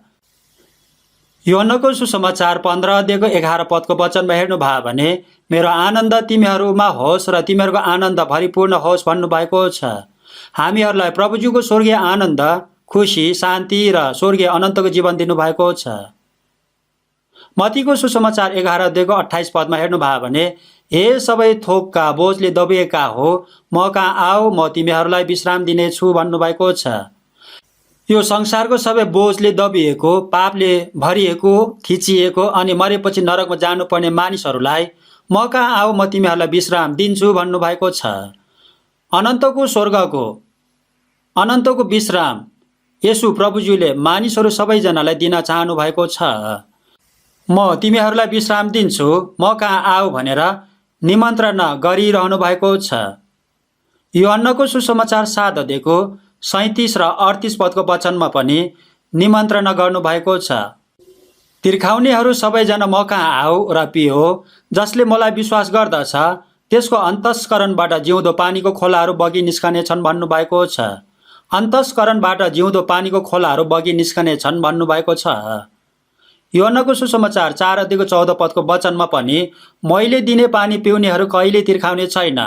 यूहन्नाको सुसमाचार 15 अध्यायको 11 पदको वचनमा हेर्नुभयो भने, मेरो आनन्द तिमीहरूमा होस् र तिमीहरूको आनन्द भरिपूर्ण होस् भन्नुभएको छ। हामीहरूलाई प्रभुज्यूको स्वर्गीय आनन्द, खुसी, शान्ति र स्वर्गीय अनन्तको जीवन दिनुभएको छ। मत्तीको सुसमाचार 11 अध्यायको 28 पदमा हेर्नुभयो भने, हे सबै थोकका बोझले दबिएका हो, म कहाँ आऊ, म तिमीहरूलाई विश्राम दिनेछु भन्नुभएको छ। यो संसारको सबै बोझले दबिएको, पापले भरिएको, थिचिएको अनि मरेपछि नरकमा जानुपर्ने मानिसहरूलाई म कहाँ आऊ, म तिमीहरूलाई विश्राम दिन्छु भन्नुभएको छ। अनन्तको स्वर्गको अनन्तको विश्राम येशू प्रभुज्यूले मानिसहरू सबैजनालाई दिन चाहनु भएको छ। म तिमीहरूलाई विश्राम दिन्छु, म कहाँ आऊ भनेर निमन्त्रणा गरिरहनु भएको छ। यूहन्नाको सुसमाचार 7 अध्यायको 37 र 38 पदको वचनमा पनि निमन्त्रणा गर्नुभएको छ। तिर्खाउनेहरू सबैजना म कहाँ आऊ र पियो, जसले मलाई विश्वास गर्दछ त्यसको अन्तस्करणबाट जिउँदो पानीको खोलाहरू बगी निस्कनेछन् भन्नुभएको छ। अन्तस्करणबाट जिउँदो पानीको खोलाहरू बगी निस्कनेछन् भन्नुभएको छ। यूहन्नाको सुसमाचार 4 अध्यायको 14 पदको वचनमा पनि, मैले दिने पानी पिउनेहरू कहिले तिर्खाउने छैन,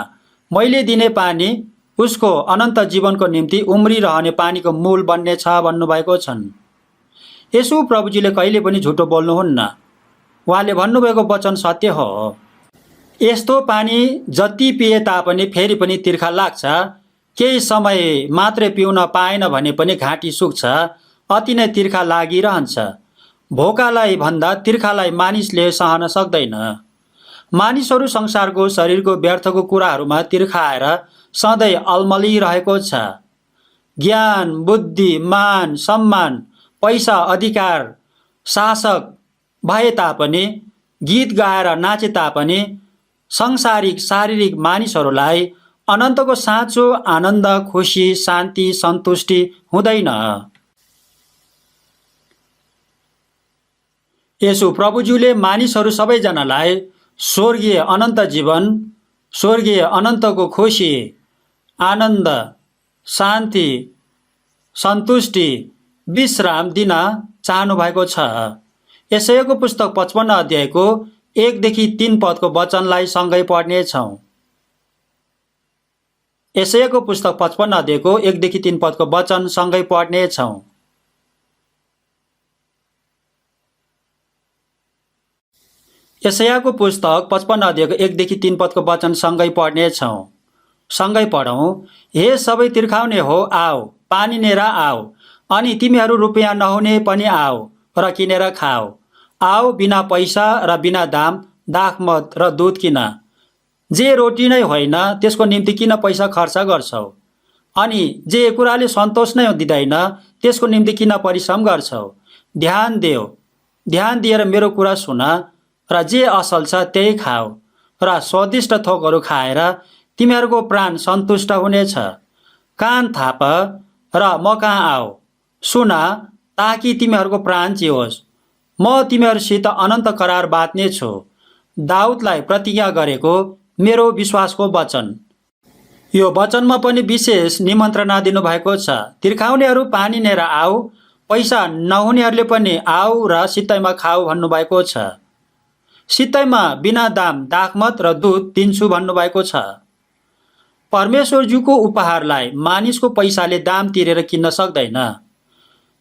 मैले दिने पानी उसको अनन्त जीवनको निम्ति उम्रिरहने पानीको मूल बन्नेछ भन्नुभएको छन्। येशू प्रभुजीले कहिले पनि झुटो बोल्नुहुन्न। उहाँले भन्नुभएको वचन सत्य हो। यस्तो पानी जति पिए तापनि फेरि पनि तिर्खा लाग्छ, केही समय मात्रै पिउन पाएन भने पनि घाँटी सुक्छ, अति नै तिर्खा लागिरहन्छ। भोकालाई भन्दा तिर्खालाई मानिसले सहन सक्दैन। मानिसहरू संसारको शरीरको व्यर्थको कुराहरूमा तिर्खाएर सधैँ अल्मलिरहेको छ। ज्ञान, बुद्धि, मान, सम्मान, पैसा, अधिकार, शासक भए तापनि, गीत गाएर नाचे तापनि सांसारिक शारीरिक मानिसहरूलाई अनन्तको साँचो आनन्द, खुसी, शान्ति, सन्तुष्टि हुँदैन। येशू प्रभुज्यूले मानिसहरू सबैजनालाई स्वर्गीय अनन्त जीवन, स्वर्गीय अनन्तको खुसी, आनन्द, शान्ति, सन्तुष्टि, विश्राम दिन चाहनु भएको छ। यशायाको पुस्तक 55 अध्यायको 1 देखि 3 पदको वचनलाई सँगै पढ्नेछौँ। यशायाको पुस्तक 55 अध्यायको 1 देखि 3 पदको वचन सँगै पढ्नेछौँ। यशायाको पुस्तक 55 अध्यायको 1 देखि 3 पदको वचन सँगै पढ्नेछौँ। सँगै पढौँ। हे सबै तिर्खाउने हो, आओ, पानी लिएर आओ, अनि तिमीहरू रुपियाँ नहुने पनि आओ र किनेर खाओ। आओ, बिना पैसा र बिना दाम दाखमत र दुध किन। जे रोटी नै होइन त्यसको निम्ति किन पैसा खर्च गर्छौ? अनि जे कुराले सन्तोष नै दिँदैन त्यसको निम्ति किन परिश्रम गर्छौ? ध्यान देऊ, ध्यान दिएर मेरो कुरा सुन, र जे असल छ त्यही खाऊ, र स्वादिष्ट थोकहरू खाएर तिमीहरूको प्राण सन्तुष्ट हुनेछ। कान थाप र म कहाँ आऊ, सुन, ताकि तिमीहरूको प्राण जियोस्। म तिमीहरूसित अनन्त करार बाँध्नेछु। दाउदलाई प्रतिज्ञा गरेको मेरो विश्वासको वचन। यो वचनमा पनि विशेष निमन्त्रणा दिनुभएको छ। तिर्खाउनेहरू पानी लिएर आऊ, पैसा नहुनेहरूले पनि आऊ र सित्तैमा खाऊ भन्नुभएको छ। सित्तैमा बिना दाम दाखमत र दुध दिन्छु भन्नुभएको छ। परमेश्वरज्यूको उपहारलाई मानिसको पैसाले दाम तिरेर किन्न सक्दैन।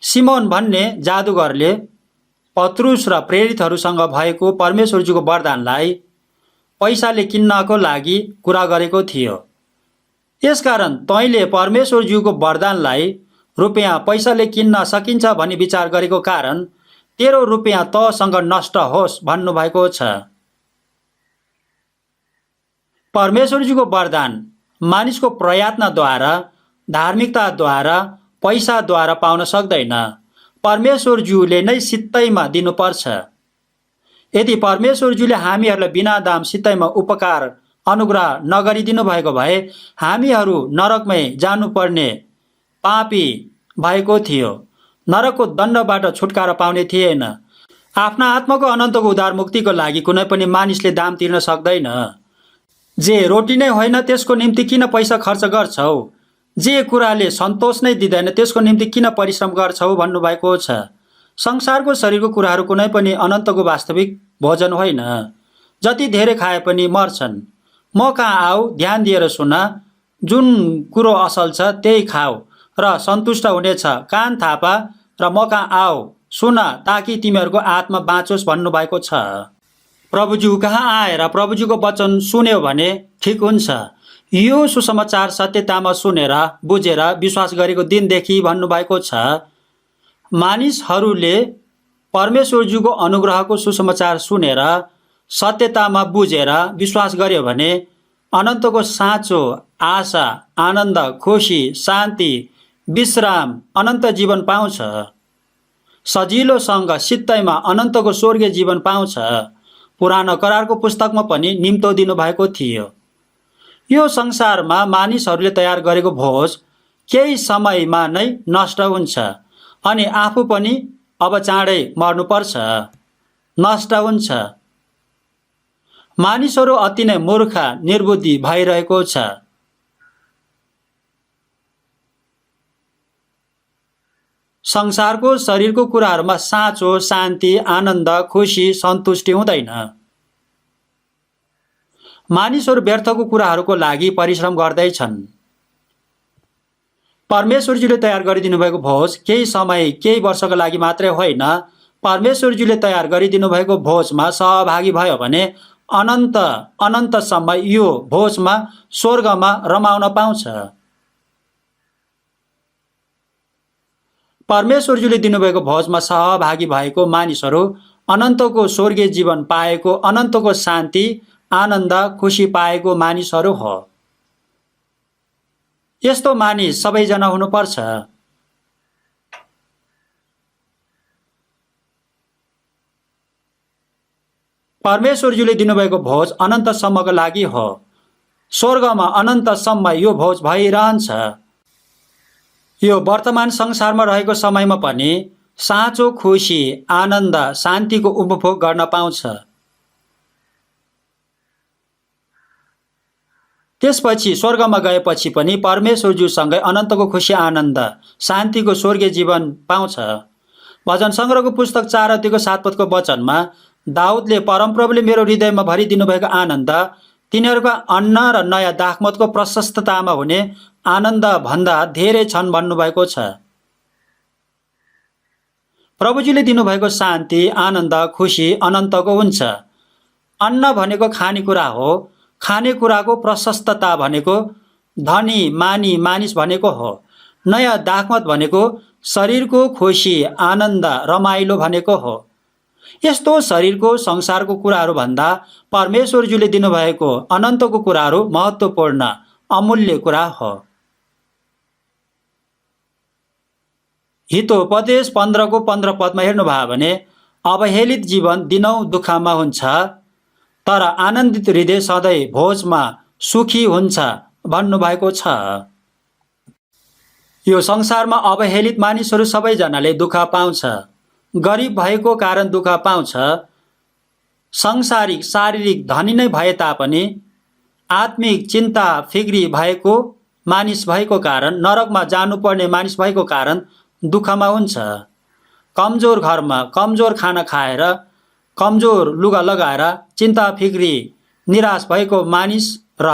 सिमोन भन्ने जादुगरले पत्रुस र प्रेरितहरूसँग भएको परमेश्वरज्यूको वरदानलाई पैसाले किन्नको लागि कुरा गरेको थियो। यसकारण तैँले परमेश्वरज्यूको वरदानलाई रुपियाँ पैसाले किन्न सकिन्छ भनी विचार गरेको कारण तेरो रुपियाँ तँसँग नष्ट होस् भन्नुभएको छ। परमेश्वरज्यूको वरदान मानिसको प्रयत्नद्वारा, धार्मिकताद्वारा, पैसाद्वारा पाउन सक्दैन। परमेश्वरज्यूले नै सित्तैमा दिनुपर्छ। यदि परमेश्वरज्यूले हामीहरूलाई बिना दाम सित्तैमा उपकार अनुग्रह नगरिदिनु भएको भए हामीहरू नरकमै जानुपर्ने पापी भएको थियो। नरकको दण्डबाट छुटकारा पाउने थिएन। आफ्ना आत्माको अनन्तको उद्धार मुक्तिको लागि कुनै पनि मानिसले दाम तिर्न सक्दैन। जे रोटी नै होइन त्यसको निम्ति किन पैसा खर्च गर्छौ? जे कुराले सन्तोष नै दिँदैन त्यसको निम्ति किन परिश्रम गर्छौ भन्नुभएको छ। संसारको शरीरको कुराहरू कुनै पनि अनन्तको वास्तविक भोजन होइन। जति धेरै खाए पनि मर्छन्। म कहाँ आऊ, ध्यान दिएर सुन, जुन कुरो असल छ त्यही खाऊ र सन्तुष्ट हुनेछ। कान थापा र म कहाँ आऊ, सुन, ताकि तिमीहरूको आत्मा बाँचोस् भन्नुभएको छ। प्रभुज्यू कहाँ आएर प्रभुज्यूको वचन सुन्यो भने ठिक हुन्छ। यो सुसमाचार सत्यतामा सुनेर बुझेर विश्वास गरेको दिनदेखि भन्नुभएको छ। मानिसहरूले परमेश्वरज्यूको अनुग्रहको सुसमाचार सुनेर सत्यतामा बुझेर विश्वास गर्यो भने अनन्तको साँचो आशा, आनन्द, खुसी, शान्ति, विश्राम, अनन्त जीवन पाउँछ। सजिलोसँग सित्तैमा अनन्तको स्वर्गीय जीवन पाउँछ। पुरानो करारको पुस्तकमा पनि निम्तो दिनुभएको थियो। यो संसारमा मानिसहरूले तयार गरेको भोज केही समयमा नै नष्ट हुन्छ अनि आफू पनि अब चाँडै मर्नुपर्छ, नष्ट हुन्छ। मानिसहरू अति नै मूर्ख, निर्बुद्धि भइरहेको छ। संसारको शरीरको कुराहरूमा साँचो, शान्ति, आनन्द, खुसी, सन्तुष्टि हुँदैन। मानिसहरू व्यर्थको कुराहरूको लागि परिश्रम गर्दैछन्। परमेश्वरजीले तयार गरिदिनु भएको भोज केही समय, केही वर्षको लागि मात्रै होइन। परमेश्वरजीले तयार गरिदिनु भएको भोजमा सहभागी भयो भने अनन्तसम्म यो भोजमा स्वर्गमा रमाउन पाउँछ। परमेश्वरजीले दिनुभएको भोजमा सहभागी भएको मानिसहरू अनन्तको स्वर्गीय जीवन पाएको, अनन्तको शान्ति, आनन्द, खुसी पाएको मानिसहरू हो। यस्तो मानिस सबैजना हुनुपर्छ। परमेश्वरजीले दिनुभएको भोज अनन्तसम्मको लागि हो। स्वर्गमा अनन्तसम्म यो भोज भइरहन्छ। यो वर्तमान संसारमा रहेको समयमा पनि साँचो खुसी, आनन्द, शान्तिको उपभोग गर्न पाउँछ। त्यसपछि स्वर्गमा गएपछि पनि परमेश्वरज्यूसँगै अनन्तको खुसी, आनन्द, शान्तिको स्वर्गीय जीवन पाउँछ। भजन सङ्ग्रहको पुस्तक 4 पदको वचनमा दाउदले परमप्रभुले मेरो हृदयमा भरिदिनु भएको आनन्द तिनीहरूका अन्न र नयाँ दाखमतको प्रशस्ततामा हुने आनन्द भन्दा धेरै छन् भन्नुभएको छ। प्रभुजीले दिनुभएको शान्ति, आनन्द, खुसी अनन्तको हुन्छ। अन्न भनेको खानेकुरा हो। खानेकुराको प्रशस्तता भनेको धनी, मानी, मानिस भनेको हो। नयाँ दाखमत भनेको शरीरको खुसी, आनन्द, रमाइलो भनेको हो। यस्तो शरीरको, संसारको कुराहरू भन्दा परमेश्वरज्यूले दिनुभएको अनन्तको कुराहरू महत्त्वपूर्ण, अमूल्य कुरा हो। हितोपदेश 15 पदमा हेर्नुभयो भने अवहेलित जीवन दिनौँ दुःखमा हुन्छ, तर आनन्दित हृदय सधैँ भोजमा सुखी हुन्छ भन्नुभएको छ। यो संसारमा अवहेलित मानिसहरू सबैजनाले दुःख पाउँछ। गरिब भएको कारण दुःख पाउँछ। सांसारिक, शारीरिक धनी नै भए तापनि आत्मिक चिन्ता फिक्री भएको मानिस भएको कारण, नरकमा जानुपर्ने मानिस भएको कारण दुःखमा हुन्छ। कमजोर घरमा कमजोर खाना खाएर कमजोर लुगा लगाएर चिन्ता फिक्री निराश भएको मानिस र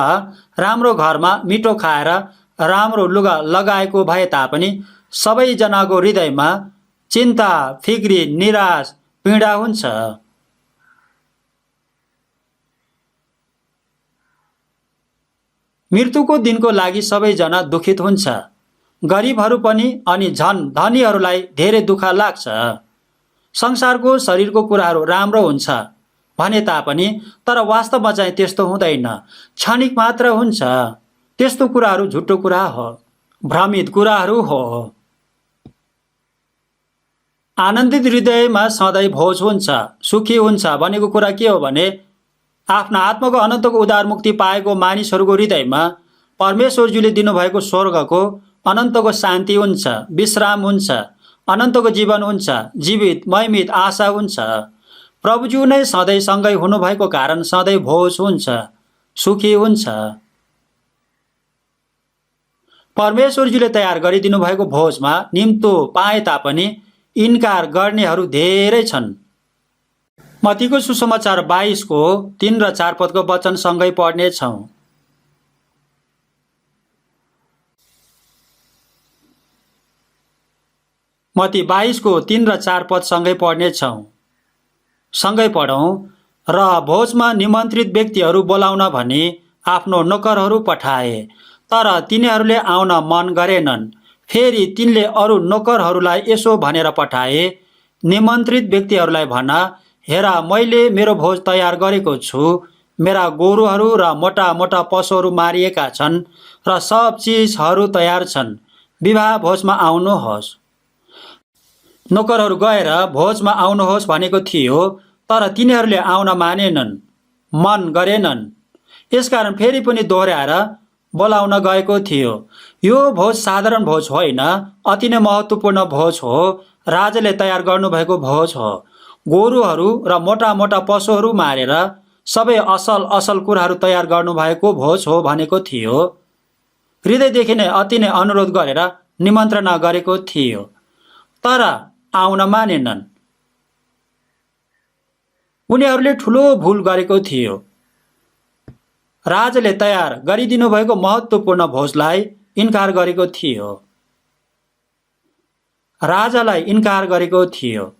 राम्रो घरमा मिठो खाएर राम्रो लुगा लगाएको भए तापनि सबैजनाको हृदयमा चिन्ता फिक्री निराश पीडा हुन्छ। मृत्युको दिनको लागि सबैजना दुखित हुन्छ, गरिबहरू पनि अनि झन धनीहरूलाई धेरै दुःख लाग्छ। संसारको शरीरको कुराहरू राम्रो हुन्छ भने तापनि तर वास्तवमा चाहिँ त्यस्तो हुँदैन, क्षणिक मात्र हुन्छ। त्यस्तो कुराहरू झुटो कुरा हो, भ्रमित कुराहरू हो। आनन्दित हृदयमा सधैँ भोज हुन्छ, सुखी हुन्छ भनेको कुरा के हो भने आफ्ना आत्माको अनन्तको उद्धार मुक्ति पाएको मानिसहरूको हृदयमा परमेश्वरजीले दिनुभएको स्वर्गको अनन्तको शान्ति हुन्छ, विश्राम हुन्छ, अनन्तको जीवन हुन्छ, जीवित मयमित आशा हुन्छ। प्रभुज्यू नै सधैँ सँगै हुनुभएको कारण सधैँ भोज हुन्छ, सुखी हुन्छ। परमेश्वरजीले तयार गरिदिनु भएको भोजमा निम्तो पाए तापनि इन्कार गर्नेहरू धेरै छन्। मत्तीको सुसमाचार 22 को 3 र 4 पदको वचन सँगै पढ्नेछौँ। मत्ती 22 को 3 र 4 पद सँगै पढ्नेछौँ। सँगै पढौँ। र भोजमा निमन्त्रित व्यक्तिहरू बोलाउन भनी आफ्नो नोकरहरू पठाए, तर तिनीहरूले आउन मन गरेनन्। फेरि तिनले अरू नोकरहरूलाई यसो भनेर पठाए, निमन्त्रित व्यक्तिहरूलाई भन, हेर मैले मेरो भोज तयार गरेको छु, मेरा गोरुहरू र मोटा मोटा पशुहरू मारिएका छन् र सब चिजहरू तयार छन्, विवाह भोजमा आउनुहोस्। नोकरहरू गएर भोजमा आउनुहोस् भनेको थियो, तर तिनीहरूले आउन मानेनन्, मन गरेनन्। यसकारण फेरि पनि दोहोर्याएर बोलाउन गएको थियो। यो भोज साधारण भोज होइन, अति नै महत्त्वपूर्ण भोज हो, राजाले तयार गर्नुभएको भोज हो। गोरुहरू र मोटा मोटा पशुहरू मारेर सबै असल असल कुराहरू तयार गर्नुभएको भोज हो भनेको थियो। हृदयदेखि नै अति नै अनुरोध गरेर निमन्त्रणा गरेको थियो, तर आउन मानेनन्। उनीहरूले ठुलो भुल गरेको थियो। राजाले तयार गरिदिनु भएको महत्त्वपूर्ण भोजलाई इन्कार गरेको थियो। राजालाई इन्कार गरेको थियो।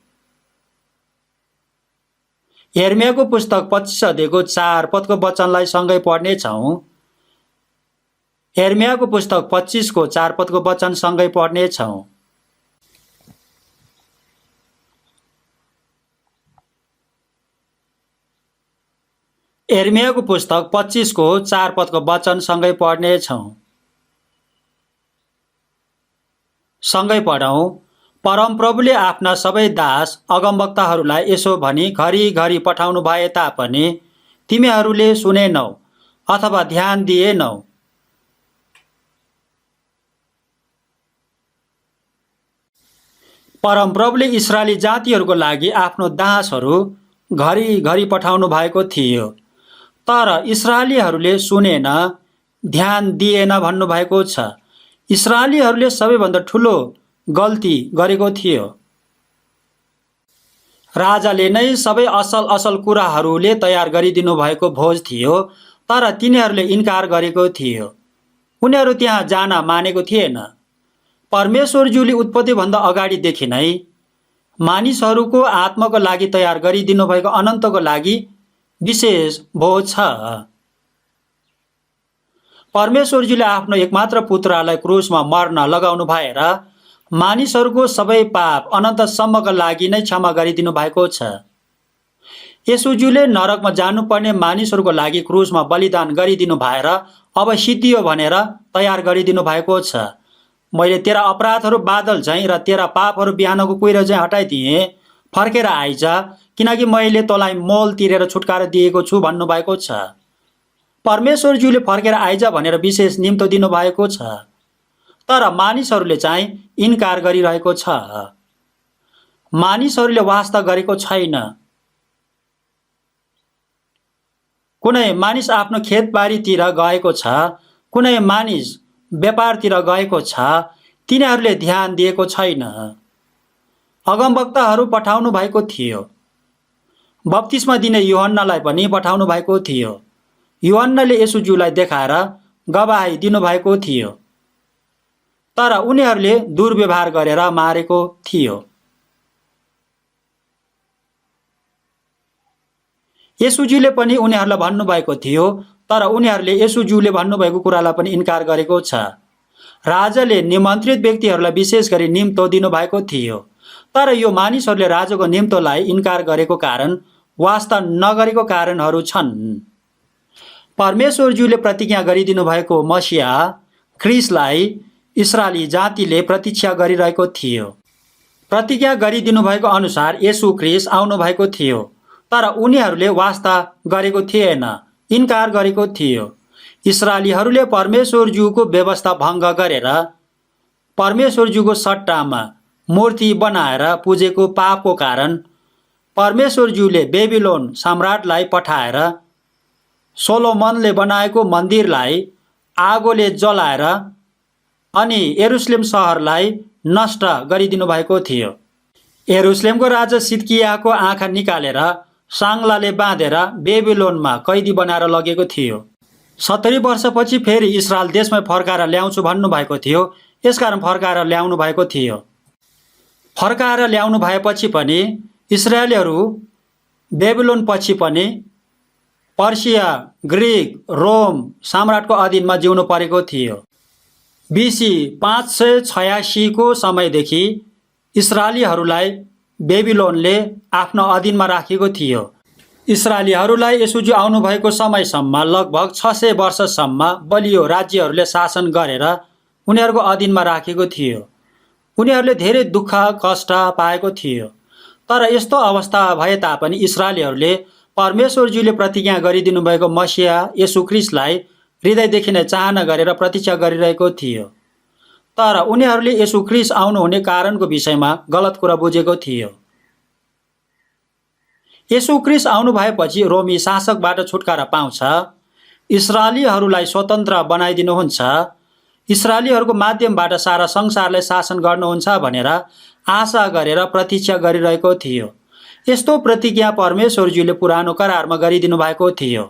यिर्मयाको पुस्तक 25 अध्यायको 4 पदको वचनलाई सँगै पढ्नेछौँ। यिर्मयाको पुस्तक 25 को 4 पदको वचन सँगै पढ्नेछौँ। यिर्मयाको पुस्तक 25 को 4 पदको वचन सँगै पढ्नेछौँ। सँगै पढौँ। परमप्रभुले आफ्ना सबै दास अगमवक्ताहरूलाई यसो भनी घरिघरि पठाउनु भए तापनि तिमीहरूले सुनेनौ अथवा ध्यान दिएनौ। परमप्रभुले इस्राएली जातिहरूको लागि आफ्नो दासहरू घरिघरि पठाउनु भएको थियो, तर इस्राएलीहरूले सुनेन, ध्यान दिएन भन्नुभएको छ। इस्राएलीहरूले सबैभन्दा ठुलो गल्ती गरेको थियो। राजाले नै सबै असल असल कुराहरूले तयार गरिदिनु भएको भोज थियो, तर तिनीहरूले इन्कार गरेको थियो। उनीहरू त्यहाँ जान मानेको थिएन। परमेश्वरज्यूले उत्पत्तिभन्दा अगाडिदेखि नै मानिसहरूको आत्माको लागि तयार गरिदिनु भएको अनन्तको लागि विशेष भोज छ। परमेश्वरजीले आफ्नो एकमात्र पुत्रलाई क्रुसमा मर्न लगाउनु भएर मानिसहरूको सबै पाप अनन्तसम्मका लागि नै क्षमा गरिदिनु भएको छ। येशूज्यूले नरकमा जानुपर्ने मानिसहरूको लागि क्रुसमा बलिदान गरिदिनु भएर अब सिद्धियो भनेर तयार गरिदिनु भएको छ। मैले तेरा अपराधहरू बादल झैँ र तेरा पापहरू बिहानको कुहिरो झैँ हटाइदिएँ, फर्केर आइज, किनकि मैले तँलाई मोल तिरेर छुटकारा दिएको छु भन्नुभएको छ। परमेश्वरज्यूले फर्केर आइज भनेर विशेष निम्तो दिनुभएको छ, तर मानिसहरूले चाहिँ इन्कार गरिरहेको छ। मानिसहरूले वास्ता गरेको छैन। कुनै मानिस आफ्नो खेतबारीतिर गएको छ, कुनै मानिस व्यापारतिर गएको छ, तिनीहरूले ध्यान दिएको छैन। अगमवक्ताहरू पठाउनु भएको थियो। बप्तिस्मा दिने यूहन्नालाई पनि पठाउनु भएको थियो। यूहन्नाले येशूज्यूलाई देखाएर गवाही दिनुभएको थियो, तर उनीहरूले दुर्व्यवहार गरेर मारेको थियो। येशूज्यूले पनि उनीहरूलाई भन्नुभएको थियो, तर उनीहरूले येशूज्यूले भन्नुभएको कुरालाई पनि इन्कार गरेको छ। राजाले निमन्त्रित व्यक्तिहरूलाई विशेष गरी निम्तो दिनुभएको थियो, तर यो मानिसहरूले राजाको निम्तोलाई इन्कार गरेको कारण वास्ता नगरेको कारणहरू छन्। परमेश्वरज्यूले प्रतिज्ञा गरिदिनु भएको मसिहा ख्रिस्टलाई इस्रायली जातिले प्रतीक्षा गरिरहेको थियो। प्रतिज्ञा गरिदिनु भएको अनुसार येशू ख्रिस्ट आउनु भएको थियो, तर उनीहरूले वास्ता गरेको थिएन, इन्कार गरेको थियो। इस्रायलीहरूले परमेश्वरज्यूको व्यवस्था भङ्ग गरेर परमेश्वरज्यूको सट्टामा मूर्ति बनाएर पूजेको पापको कारण परमेश्वरज्यूले बेबिलोन सम्राटलाई पठाएर सोलोमनले बनाएको मन्दिरलाई आगोले जलाएर अनि यरुशलेम सहरलाई नष्ट गरिदिनु भएको थियो। यरुशलेमको राजा सिद्कियाको आँखा निकालेर साङ्लाले बाँधेर बेबिलोनमा कैदी बनाएर लगेको थियो। 70 वर्षपछि फेरि इस्रायल देशमै फर्काएर ल्याउँछु भन्नुभएको थियो, यसकारण फर्काएर ल्याउनु भएको थियो। फर्काएर ल्याउनु भएपछि पनि इस्रायलीहरू बेबिलोन पछि पनि पर्सिया, ग्रिक, रोम सम्राटको अधीनमा जिउनु परेको थियो। BC 586 को समयदेखि इस्रायलीहरूलाई बेबिलोनले आफ्नो अधीनमा राखेको थियो। इस्रायलीहरूलाई येशूज्यू आउनुभएको समयसम्म लगभग 600 वर्षसम्म बलियो राज्यहरूले शासन गरेर उनीहरूको अधीनमा राखेको थियो। उनीहरूले धेरै दुःख कष्ट पाएको थियो। तर यस्तो अवस्था भए तापनि इस्रायलीहरूले परमेश्वरज्यूले प्रतिज्ञा गरिदिनु भएको मसिहा येशू ख्रिस्टलाई हृदयदेखि नै चाहना गरेर प्रतीक्षा गरिरहेको थियो। तर उनीहरूले येशू ख्रिस्ट आउनुहुने कारणको विषयमा गलत कुरा बुझेको थियो। येशू ख्रिस्ट आउनु भएपछि रोमी शासकबाट छुटकारा पाउँछ, इस्रायलीहरूलाई स्वतन्त्र बनाइदिनुहुन्छ, इस्रायलीहरूको माध्यमबाट सारा संसारलाई शासन गर्नुहुन्छ भनेर आशा गरेर प्रतीक्षा गरिरहेको थियो। यस्तो प्रतिज्ञा परमेश्वरज्यूले पुरानो करारमा गरिदिनु भएको थियो।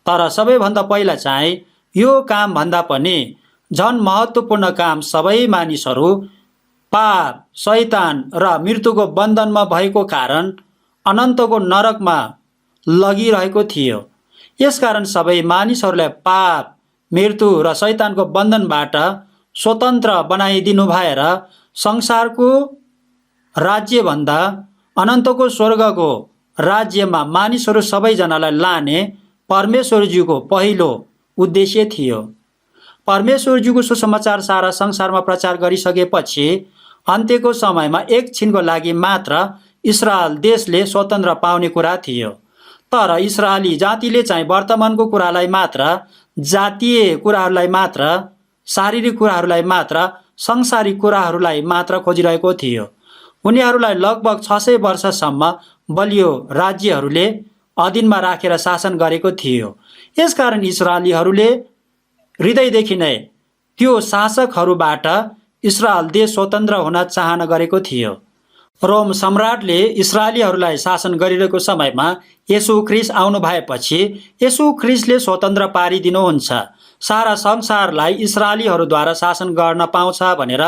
तर सबैभन्दा पहिला चाहिँ यो काम भन्दा पनि झन महत्त्वपूर्ण काम सबै मानिसहरू पाप, शैतान र मृत्युको बन्धनमा भएको कारण अनन्तको नरकमा लगिरहेको थियो। यसकारण सबै मानिसहरूलाई पाप, मृत्यु र शैतानको बन्धनबाट स्वतन्त्र बनाइदिनु भएर संसारको राज्यभन्दा अनन्तको स्वर्गको राज्यमा मानिसहरू सबैजनालाई लाने परमेश्वरज्यूको पहिलो उद्देश्य थियो। परमेश्वरज्यूको सुसमाचार सारा संसारमा प्रचार गरिसकेपछि अन्त्यको समयमा एकछिनको लागि मात्र इस्रायल देशले स्वतन्त्र पाउने कुरा थियो। तर इस्रायली जातिले चाहिँ वर्तमानको कुरालाई मात्र, जातीय कुराहरूलाई मात्र, शारीरिक कुराहरूलाई मात्र, संसारिक कुराहरूलाई मात्र खोजिरहेको थियो। उनीहरूलाई लगभग 600 वर्षसम्म बलियो राज्यहरूले अधीनमा राखेर शासन गरेको थियो। यसकारण इस्रायलीहरूले हृदयदेखि नै त्यो शासकहरूबाट इस्रायल देश स्वतन्त्र हुन चाहना गरेको थियो। रोम सम्राटले इस्रायलीहरूलाई शासन गरिरहेको समयमा येशू ख्रिस्ट आउनु भएपछि येशू ख्रिस्टले स्वतन्त्र पारिदिनुहुन्छ, सारा संसारलाई इस्रायलीहरूद्वारा शासन गर्न पाउँछ भनेर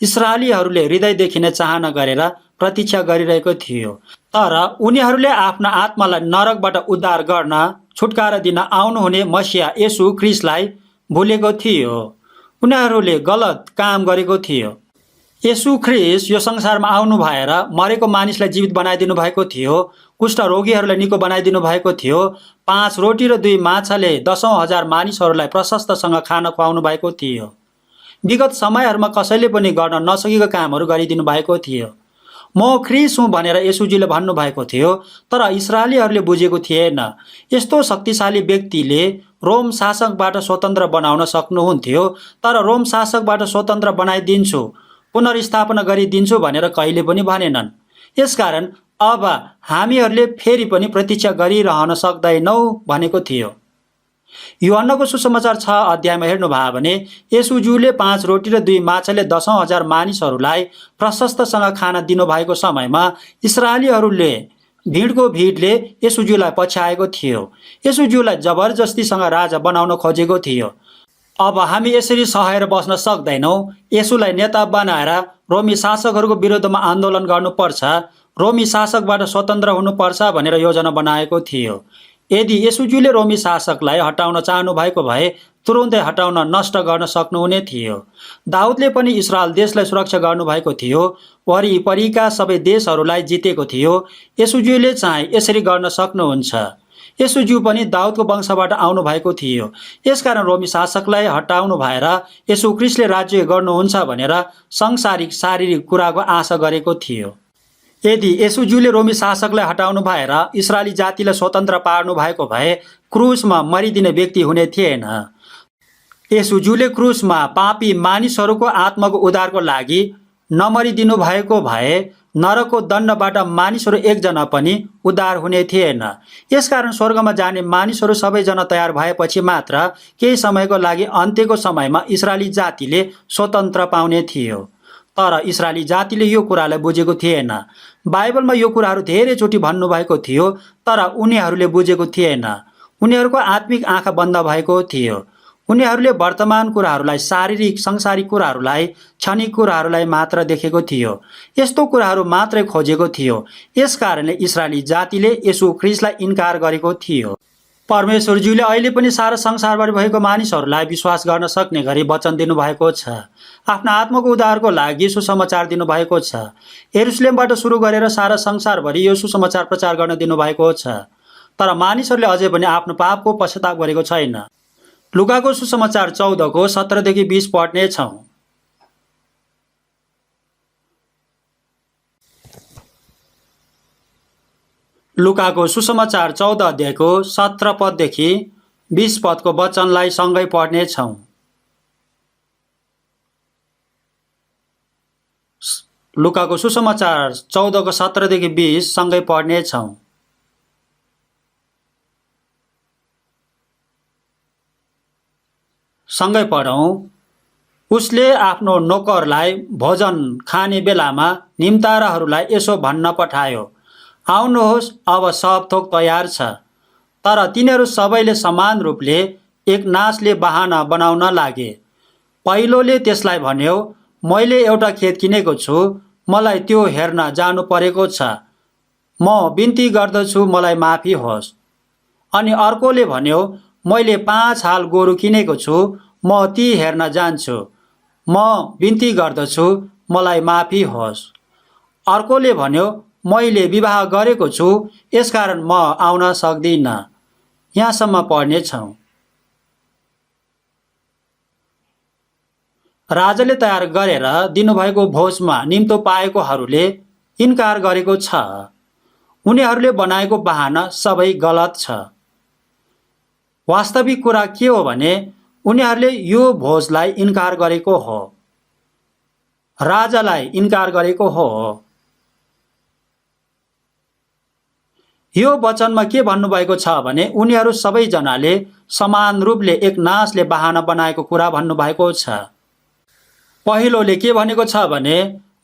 इस्रायलीहरूले हृदयदेखि नै चाहना गरेर प्रतीक्षा गरिरहेको थियो। तर उनीहरूले आफ्ना आत्मालाई नरकबाट उद्धार गर्न, छुटकारा दिन आउनुहुने मसिहा येशू ख्रिस्टलाई भुलेको थियो। उनीहरूले गलत काम गरेको थियो। येशू ख्रिस्ट यो संसारमा आउनु भएर मरेको मानिसलाई जीवित बनाइदिनु भएको थियो, कुष्ठ रोगीहरूलाई निको बनाइदिनु भएको थियो, 5 रोटी र 2 माछाले 10,000 मानिसहरूलाई प्रशस्तसँग खाना खुवाउनु भएको थियो। विगत समयहरूमा कसैले पनि गर्न नसकेको कामहरू गरिदिनु भएको थियो। म ख्रिस्ट हुँ भनेर येशूजीले भन्नुभएको थियो, तर इस्रायलीहरूले बुझेको थिएन। यस्तो शक्तिशाली व्यक्तिले रोम शासकबाट स्वतन्त्र बनाउन सक्नुहुन्थ्यो, तर रोम शासकबाट स्वतन्त्र बनाइदिन्छु, पुनर्स्थापना गरिदिन्छु भनेर कहिले पनि भनेनन्। यसकारण अब हामीहरूले फेरि पनि प्रतीक्षा गरिरहन सक्दैनौँ भनेको थियो। यूहन्नाको सुसमाचार 6 अध्यायमा हेर्नुभयो भने येशूज्यूले 5 रोटी र 2 माछाले 10,000 मानिसहरूलाई प्रशस्तसँग खाना दिनुभएको समयमा इस्रायलीहरूले भिडको भिडले येशूज्यूलाई पछ्याएको थियो। येशूज्यूलाई जबरजस्तीसँग राजा बनाउन खोजेको थियो। अब हामी यसरी सहेर बस्न सक्दैनौँ। येशूलाई नेता बनाएर रोमी शासकहरूको विरुद्धमा आन्दोलन गर्नुपर्छ, रोमी शासकबाट स्वतन्त्र हुनुपर्छ भनेर योजना बनाएको थियो। यदि येशूज्यूले रोमी शासकलाई हटाउन चाहनु भएको भए तुरुन्तै हटाउन नष्ट गर्न सक्नुहुने थियो। दाउदले पनि इस्रायल देशलाई सुरक्षा गर्नुभएको थियो, वरिपरिका सबै देशहरूलाई जितेको थियो। येशूज्यूले चाहिँ यसरी गर्न सक्नुहुन्छ। येशूज्यू पनि दाउदको वंशबाट आउनु भएको थियो। यसकारण रोमी शासकलाई हटाउनु भएर येशू ख्रीष्टले राज्य गर्नुहुन्छ भनेर सांसारिक शारीरिक कुराको आशा गरेको थियो। यदि येशूज्यूले रोमी शासकलाई हटाउनु भएर इस्रायली जातिलाई स्वतन्त्र पार्नु भएको भए क्रुसमा मरिदिने व्यक्ति हुने थिएन। येशूज्यूले क्रुसमा पापी मानिसहरूको आत्माको उद्धारको लागि नमरिदिनु भएको भए नरकको दण्डबाट मानिसहरू एकजना पनि उद्धार हुने थिएन। यसकारण स्वर्गमा जाने मानिसहरू सबैजना तयार भएपछि मात्र केही समयको लागि अन्त्यको समयमा इस्रायली जातिले स्वतन्त्र पाउने थियो। तर इस्रायली जातिले यो कुरालाई बुझेको थिएन। बाइबलमा यो कुराहरू धेरैचोटि भन्नुभएको थियो, तर उनीहरूले बुझेको थिएन। उनीहरूको आत्मिक आँखा बन्द भएको थियो। उनीहरूले वर्तमान कुराहरूलाई, शारीरिक सांसारिक कुराहरूलाई, क्षणिक कुराहरूलाई मात्र देखेको थियो। यस्तो कुराहरू मात्रै खोजेको थियो। यसकारणले इस्रायली जातिले येशू ख्रीष्टलाई इन्कार गरेको थियो। परमेश्वरज्यूले अहिले पनि सारा संसारभरि भएको मानिसहरूलाई विश्वास गर्न सक्ने गरी वचन दिनुभएको छ। आफ्नो आत्माको उद्धारको लागि सुसमाचार दिनुभएको छ। यरुशलेमबाट सुरु गरेर सारा संसारभरि यो सुसमाचार प्रचार गर्न दिनुभएको छ। तर मानिसहरूले अझै पनि आफ्नो पापको पश्चाताप गरेको छैन। लुकाको सुसमाचार 14को 17देखि 20 पढ्ने छौँ। लुकाको सुसमाचार 14 अध्यायको 17 पददेखि 20 पदको वचनलाई सँगै पढ्ने छौँ। लुकाको सुसमाचार 14को 17देखि 20 सँगै पढ्ने छौँ। सँगै पढौँ। उसले आफ्नो नोकरलाई भोजन खाने बेलामा निम्ताराहरूलाई यसो भन्न पठायो, आउनुहोस्, अब सब थोक तयार छ। तर तिनीहरू सबैले समान रूपले एक नासले बहाना बनाउन लागे। पहिलोले त्यसलाई भन्यो, मैले एउटा खेत किनेको छु, मलाई त्यो हेर्न जानु परेको छ, म बिन्ती गर्दछु मलाई माफी होस्। अनि अर्कोले भन्यो, मैले 5 हाल गोरु किनेको छु, म ती हेर्न जान्छु, म बिन्ती गर्दछु मलाई माफी होस्। अर्कोले भन्यो, मैले विवाह गरेको छु, यसकारण म आउन सक्दिनँ। यहाँसम्म पढ्ने छौँ। राजाले तयार गरेर दिनुभएको भोजमा निम्तो पाएकोहरूले इन्कार गरेको छ। उनीहरूले बनाएको बहाना सबै गलत छ। वास्तविक कुरा के हो भने उनीहरूले यो भोजलाई इन्कार गरेको हो, राजालाई इन्कार गरेको हो। यो वचनमा के भन्नुभएको छ भने उनीहरू सबैजनाले समान रूपले एक नासले बहाना बनाएको कुरा भन्नुभएको छ। पहिलोले के भनेको छ भने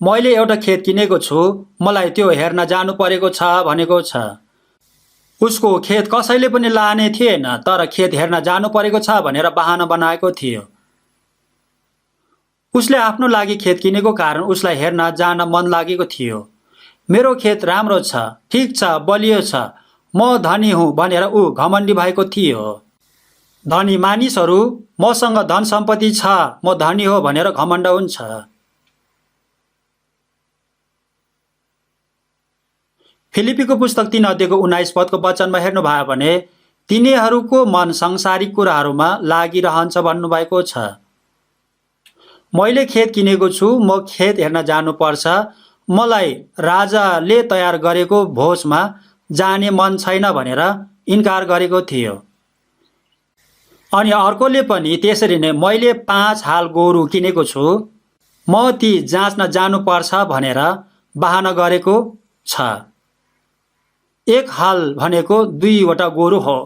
मैले एउटा खेत किनेको छु, मलाई त्यो हेर्न जानु परेको छ भनेको छ। उसको खेत कसैले पनि लाने थिएन, तर खेत हेर्न जानु परेको छ भनेर बहाना बनाएको थियो। उसले आफ्नो लागि खेत किनेको कारण उसलाई हेर्न जान मन लागेको थियो। मेरो खेत राम्रो छ, ठिक छ, बलियो छ, म धनी हुँ भनेर ऊ घमण्डी भएको थियो। धनी मानिसहरू मसँग धन सम्पत्ति छ, म धनी हो भनेर घमण्ड हुन्छ। फिलिपीको पुस्तक 3 अध्यायको 19 पदको वचनमा हेर्नुभयो भने तिनीहरूको मन सांसारिक कुराहरूमा लागिरहन्छ भन्नुभएको छ। मैले खेत किनेको छु, म खेत हेर्न जानुपर्छ, मलाई राजाले तयार गरेको भोजमा जाने मन छैन भनेर इन्कार गरेको थियो। अनि अर्कोले पनि त्यसरी नै मैले 5 हाल गोरु किनेको छु, म ती जाँच्न जानुपर्छ भनेर बहाना गरेको छ। 1 हाल भनेको 2 वटा गोरु हो,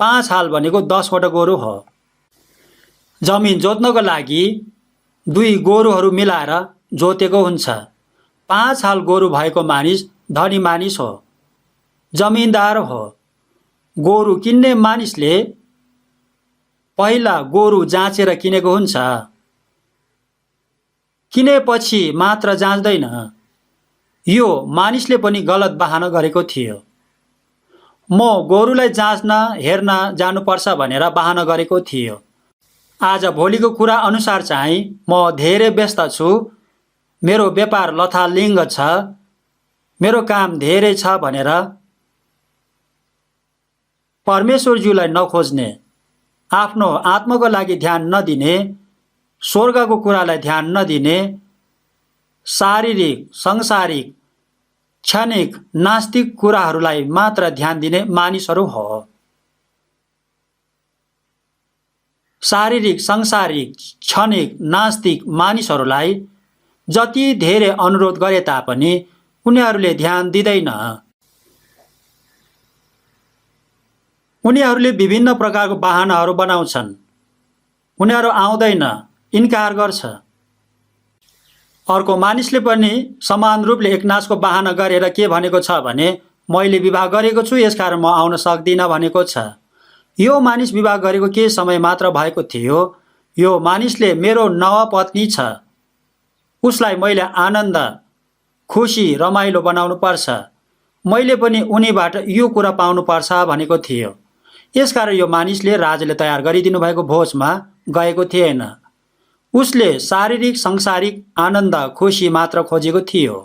5 हाल भनेको 10 वटा गोरु हो। जमिन जोत्नको लागि 2 गोरुहरू मिलाएर जोतेको हुन्छ। 5 हाल गोरु भएको मानिस धनी मानिस हो। जमिनदार हो। गोरु किन्ने मानिसले पहिला गोरु जाँचेर किनेको हुन्छ, किनेपछि मात्र जाँच्दैन। यो मानिसले पनि गलत बहाना गरेको थियो। म गोरुलाई जाँच्न हेर्न जानुपर्छ भनेर बहाना गरेको थियो। आज भोलिको कुरा अनुसार चाहिँ म धेरै व्यस्त छु, मेरो व्यापार लथालिङ्ग छ, मेरो काम धेरै छ भनेर परमेश्वरज्यूलाई नखोज्ने, आफ्नो आत्माको लागि ध्यान नदिने, स्वर्गको कुरालाई ध्यान नदिने, शारीरिक, संसारिक, क्षणिक, नास्तिक कुराहरूलाई मात्र ध्यान दिने मानिसहरू हो। शारीरिक, संसारिक, क्षणिक, नास्तिक मानिसहरूलाई जति धेरै अनुरोध गरे तापनि उनीहरूले ध्यान दिँदैन। उनीहरूले विभिन्न प्रकारको बहानाहरू बनाउँछन्। उनीहरू आउँदैन, इन्कार गर्छ। अर्को मानिसले पनि समान रूपले एकनासको बहाना गरेर के भनेको छ भने, मैले विवाह गरेको छु यसकारण म आउन सक्दिनँ भनेको छ। यो मानिस विवाह गरेको केही समय मात्र भएको थियो। यो मानिसले मेरो नव पत्नी छ, उसलाई मैले आनन्द, खुसी, रमाइलो बनाउनु पर्छ, मैले पनि उनीबाट यो कुरा पाउनु पर्छ भनेको थियो। यसकारण यो मानिसले राजाले तयार गरिदिनु भएको भोजमा गएको थिएन। उसले शारीरिक, संसारिक आनन्द, खुसी मात्र खोजेको थियो।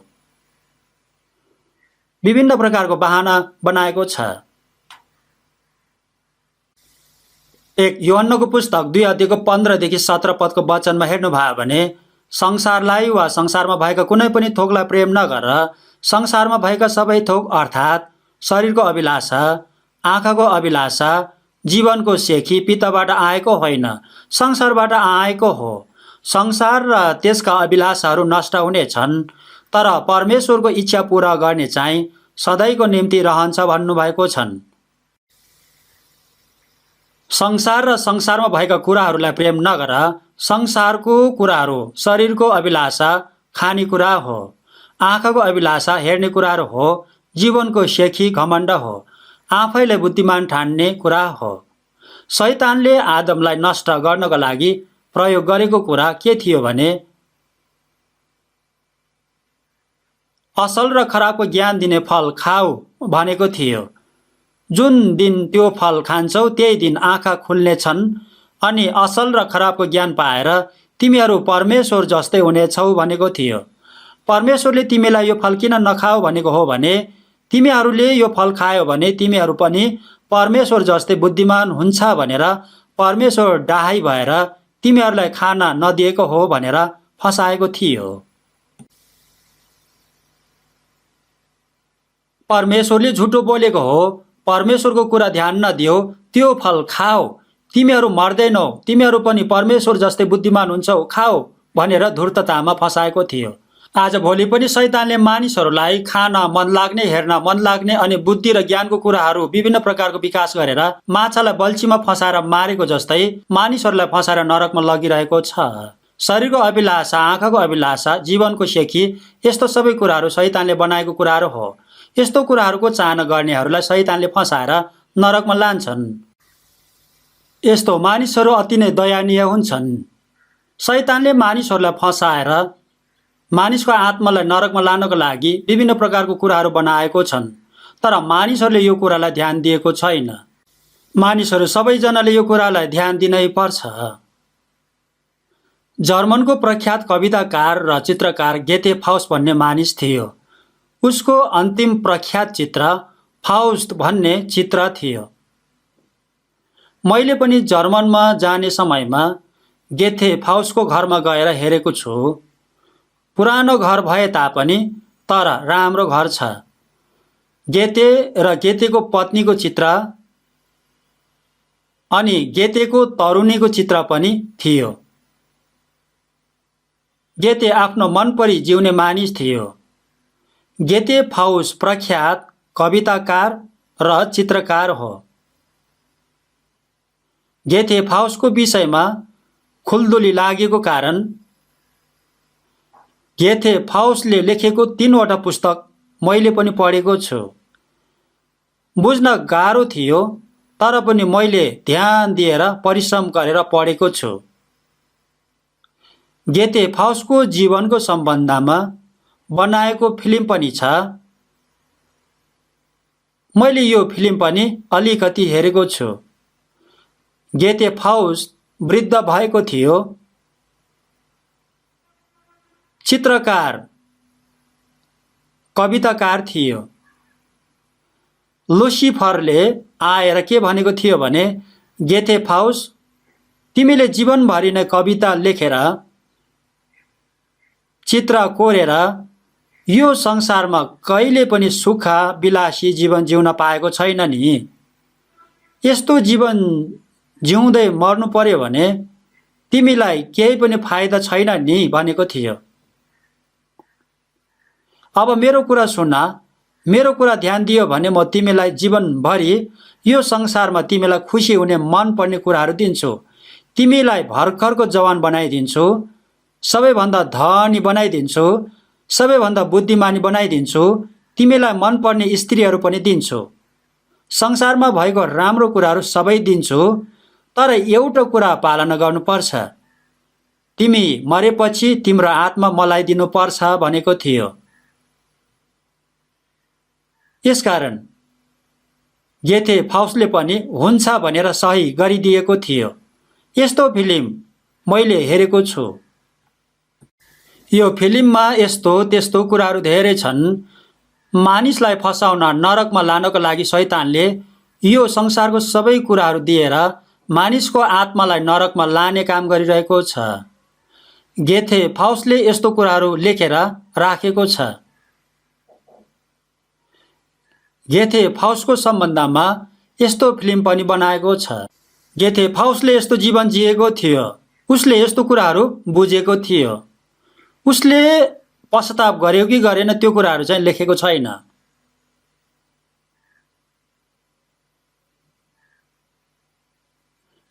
विभिन्न प्रकारको बहाना बनाएको छ। 1 यूहन्नको पुस्तक 2 अध्यायको 15 देखि 17 पदको वचनमा हेर्नुभयो भने, संसारलाई वा संसारमा भएका कुनै पनि थोकलाई प्रेम नगर। संसारमा भएका सबै थोक अर्थात् शरीरको अभिलाषा, आँखाको अभिलाषा, जीवनको सेखी पिताबाट आएको होइन, संसारबाट आएको हो। संसार र त्यसका अभिलाषाहरू नष्ट हुनेछन्, तर परमेश्वरको इच्छा पूरा गर्ने चाहिँ सधैँको निम्ति रहन्छ भन्नुभएको छन्। संसार र संसारमा भएका कुराहरूलाई प्रेम नगर। संसारको कुराहरू शरीरको अभिलाषा, खानेकुरा हो, आँखाको अभिलाषा, हेर्ने कुराहरू हो, जीवनको सेखी घमण्ड हो, आफैलाई बुद्धिमान ठान्ने कुरा हो। शैतानले आदमलाई नष्ट गर्नको लागि प्रयोग गरेको कुरा के थियो भने, असल र खराबको ज्ञान दिने फल खाऊ भनेको थियो। जुन दिन त्यो फल खान्छौ त्यही दिन आँखा खुल्नेछन् अनि असल र खराबको ज्ञान पाएर तिमीहरू परमेश्वर जस्तै हुनेछौ भनेको थियो। परमेश्वरले तिमीलाई यो फल किन नखाऊ भनेको हो भने, तिमीहरूले यो फल खायो भने तिमीहरू पनि परमेश्वर जस्तै बुद्धिमान हुन्छ भनेर परमेश्वर डाहाई भएर तिमीहरूलाई खाना नदिएको हो भनेर फसाएको थियो। परमेश्वरले झुटो बोलेको हो। परमेश्वरको कुरा ध्यान नदियो, त्यो फल खाओ, तिमीहरू मर्दैनौ, तिमीहरू पनि परमेश्वर जस्तै बुद्धिमान हुन्छौ, खाओ भनेर धूर्ततामा फसाएको थियो। आज भोलि पनि शैतानले मानिसहरूलाई खान मन लाग्ने, हेर्न मन लाग्ने अनि बुद्धि र ज्ञानको कुराहरू विभिन्न प्रकारको विकास गरेर माछालाई बल्छीमा फसाएर मारेको जस्तै मानिसहरूलाई फसाएर नरकमा लगिरहेको छ। शरीरको अभिलाषा, आँखाको अभिलाषा, जीवनको सेखी, यस्तो सबै कुराहरू शैतानले बनाएको कुराहरू हो। यस्तो कुराहरूको चाहना गर्नेहरूलाई शैतानले फसाएर नरकमा लान्छन्। यस्तो मानिसहरू अति नै दयनीय हुन्छन्। शैतानले मानिसहरूलाई फसाएर मानिसको आत्मालाई नरकमा लानको लागि विभिन्न प्रकारको कुराहरू बनाएको छन्, तर मानिसहरूले यो कुरालाई ध्यान दिएको छैन। मानिसहरू सबैजनाले यो कुरालाई ध्यान दिनै पर्छ। जर्मनको प्रख्यात कविताकार र चित्रकार गेते फाउस्ट भन्ने मानिस थियो। उसको अन्तिम प्रख्यात चित्र फाउस्ट भन्ने चित्र थियो। मैले पनि जर्मनमा जाने समयमा गेते फाउस्टको घरमा गएर हेरेको छु। पुरानो घर भए तापनि तर राम्रो घर छ। गेते र गेतेको पत्नीको चित्र अनि गेतेको तरुणीको चित्र पनि थियो। गेते आफ्नो मनपरी जिउने मानिस थियो। गेते फाउस्ट प्रख्यात कविताकार र चित्रकार हो। गेते फाउस्टको विषयमा खुल्दुली लागेको कारण गेते फाउस्टले लेखेको 3वटा पुस्तक मैले पनि पढेको छु। बुझ्न गाह्रो थियो, तर पनि मैले ध्यान दिएर परिश्रम गरेर पढेको छु। गेते फाउस्टको जीवनको सम्बन्धमा बनाएको फिल्म पनि छ। मैले यो फिल्म पनि अलिकति हेरेको छु। गेते फाउस्ट वृद्ध भएको थियो। चित्रकार, कविताकार थियो। लुसिफरले आएर के भनेको थियो भने, गेथे फाउस्ट, तिमीले जीवनभरि नै कविता लेखेर, चित्र कोरेर यो संसारमा कहिले पनि सुख विलासी जीवन जिउन पाएको छैन नि। यस्तो जीवन जिउँदै मर्नु पर्यो भने तिमीलाई केही पनि फाइदा छैन नि भनेको थियो। अब मेरो कुरा सुन, मेरो कुरा ध्यान दियो भने म तिमीलाई जीवनभरि यो संसारमा तिमीलाई खुसी हुने मन पर्ने कुराहरू दिन्छु। तिमीलाई भर्खरको जवान बनाइदिन्छु, सबैभन्दा धनी बनाइदिन्छु, सबैभन्दा बुद्धिमानी बनाइदिन्छु, तिमीलाई मनपर्ने स्त्रीहरू पनि दिन्छु, संसारमा भएको राम्रो कुराहरू सबै दिन्छु। तर एउटा कुरा पालना गर्नुपर्छ, तिमी मरेपछि तिम्रो आत्मा मलाई दिनुपर्छ भनेको थियो। यसकारण गेथे फाउस्टले पनि हुन्छ भनेर सही गरिदिएको थियो। यस्तो फिल्म मैले हेरेको छु। यो फिल्ममा यस्तो त्यस्तो कुराहरू धेरै छन्। मानिसलाई फसाउन, नरकमा लानको लागि शैतानले यो संसारको सबै कुराहरू दिएर मानिसको आत्मालाई नरकमा लाने काम गरिरहेको छ। गेथे फाउस्टले यस्तो कुराहरू लेखेर राखेको छ। गेथे फाउस्टको सम्बन्धमा यस्तो फिल्म पनि बनाएको छ। गेथे फाउस्टले यस्तो जीवन जिएको थियो। उसले यस्तो कुराहरू बुझेको थियो। उसले पश्चाताप गर्यो कि गरेन त्यो कुराहरू चाहिँ लेखेको छैन।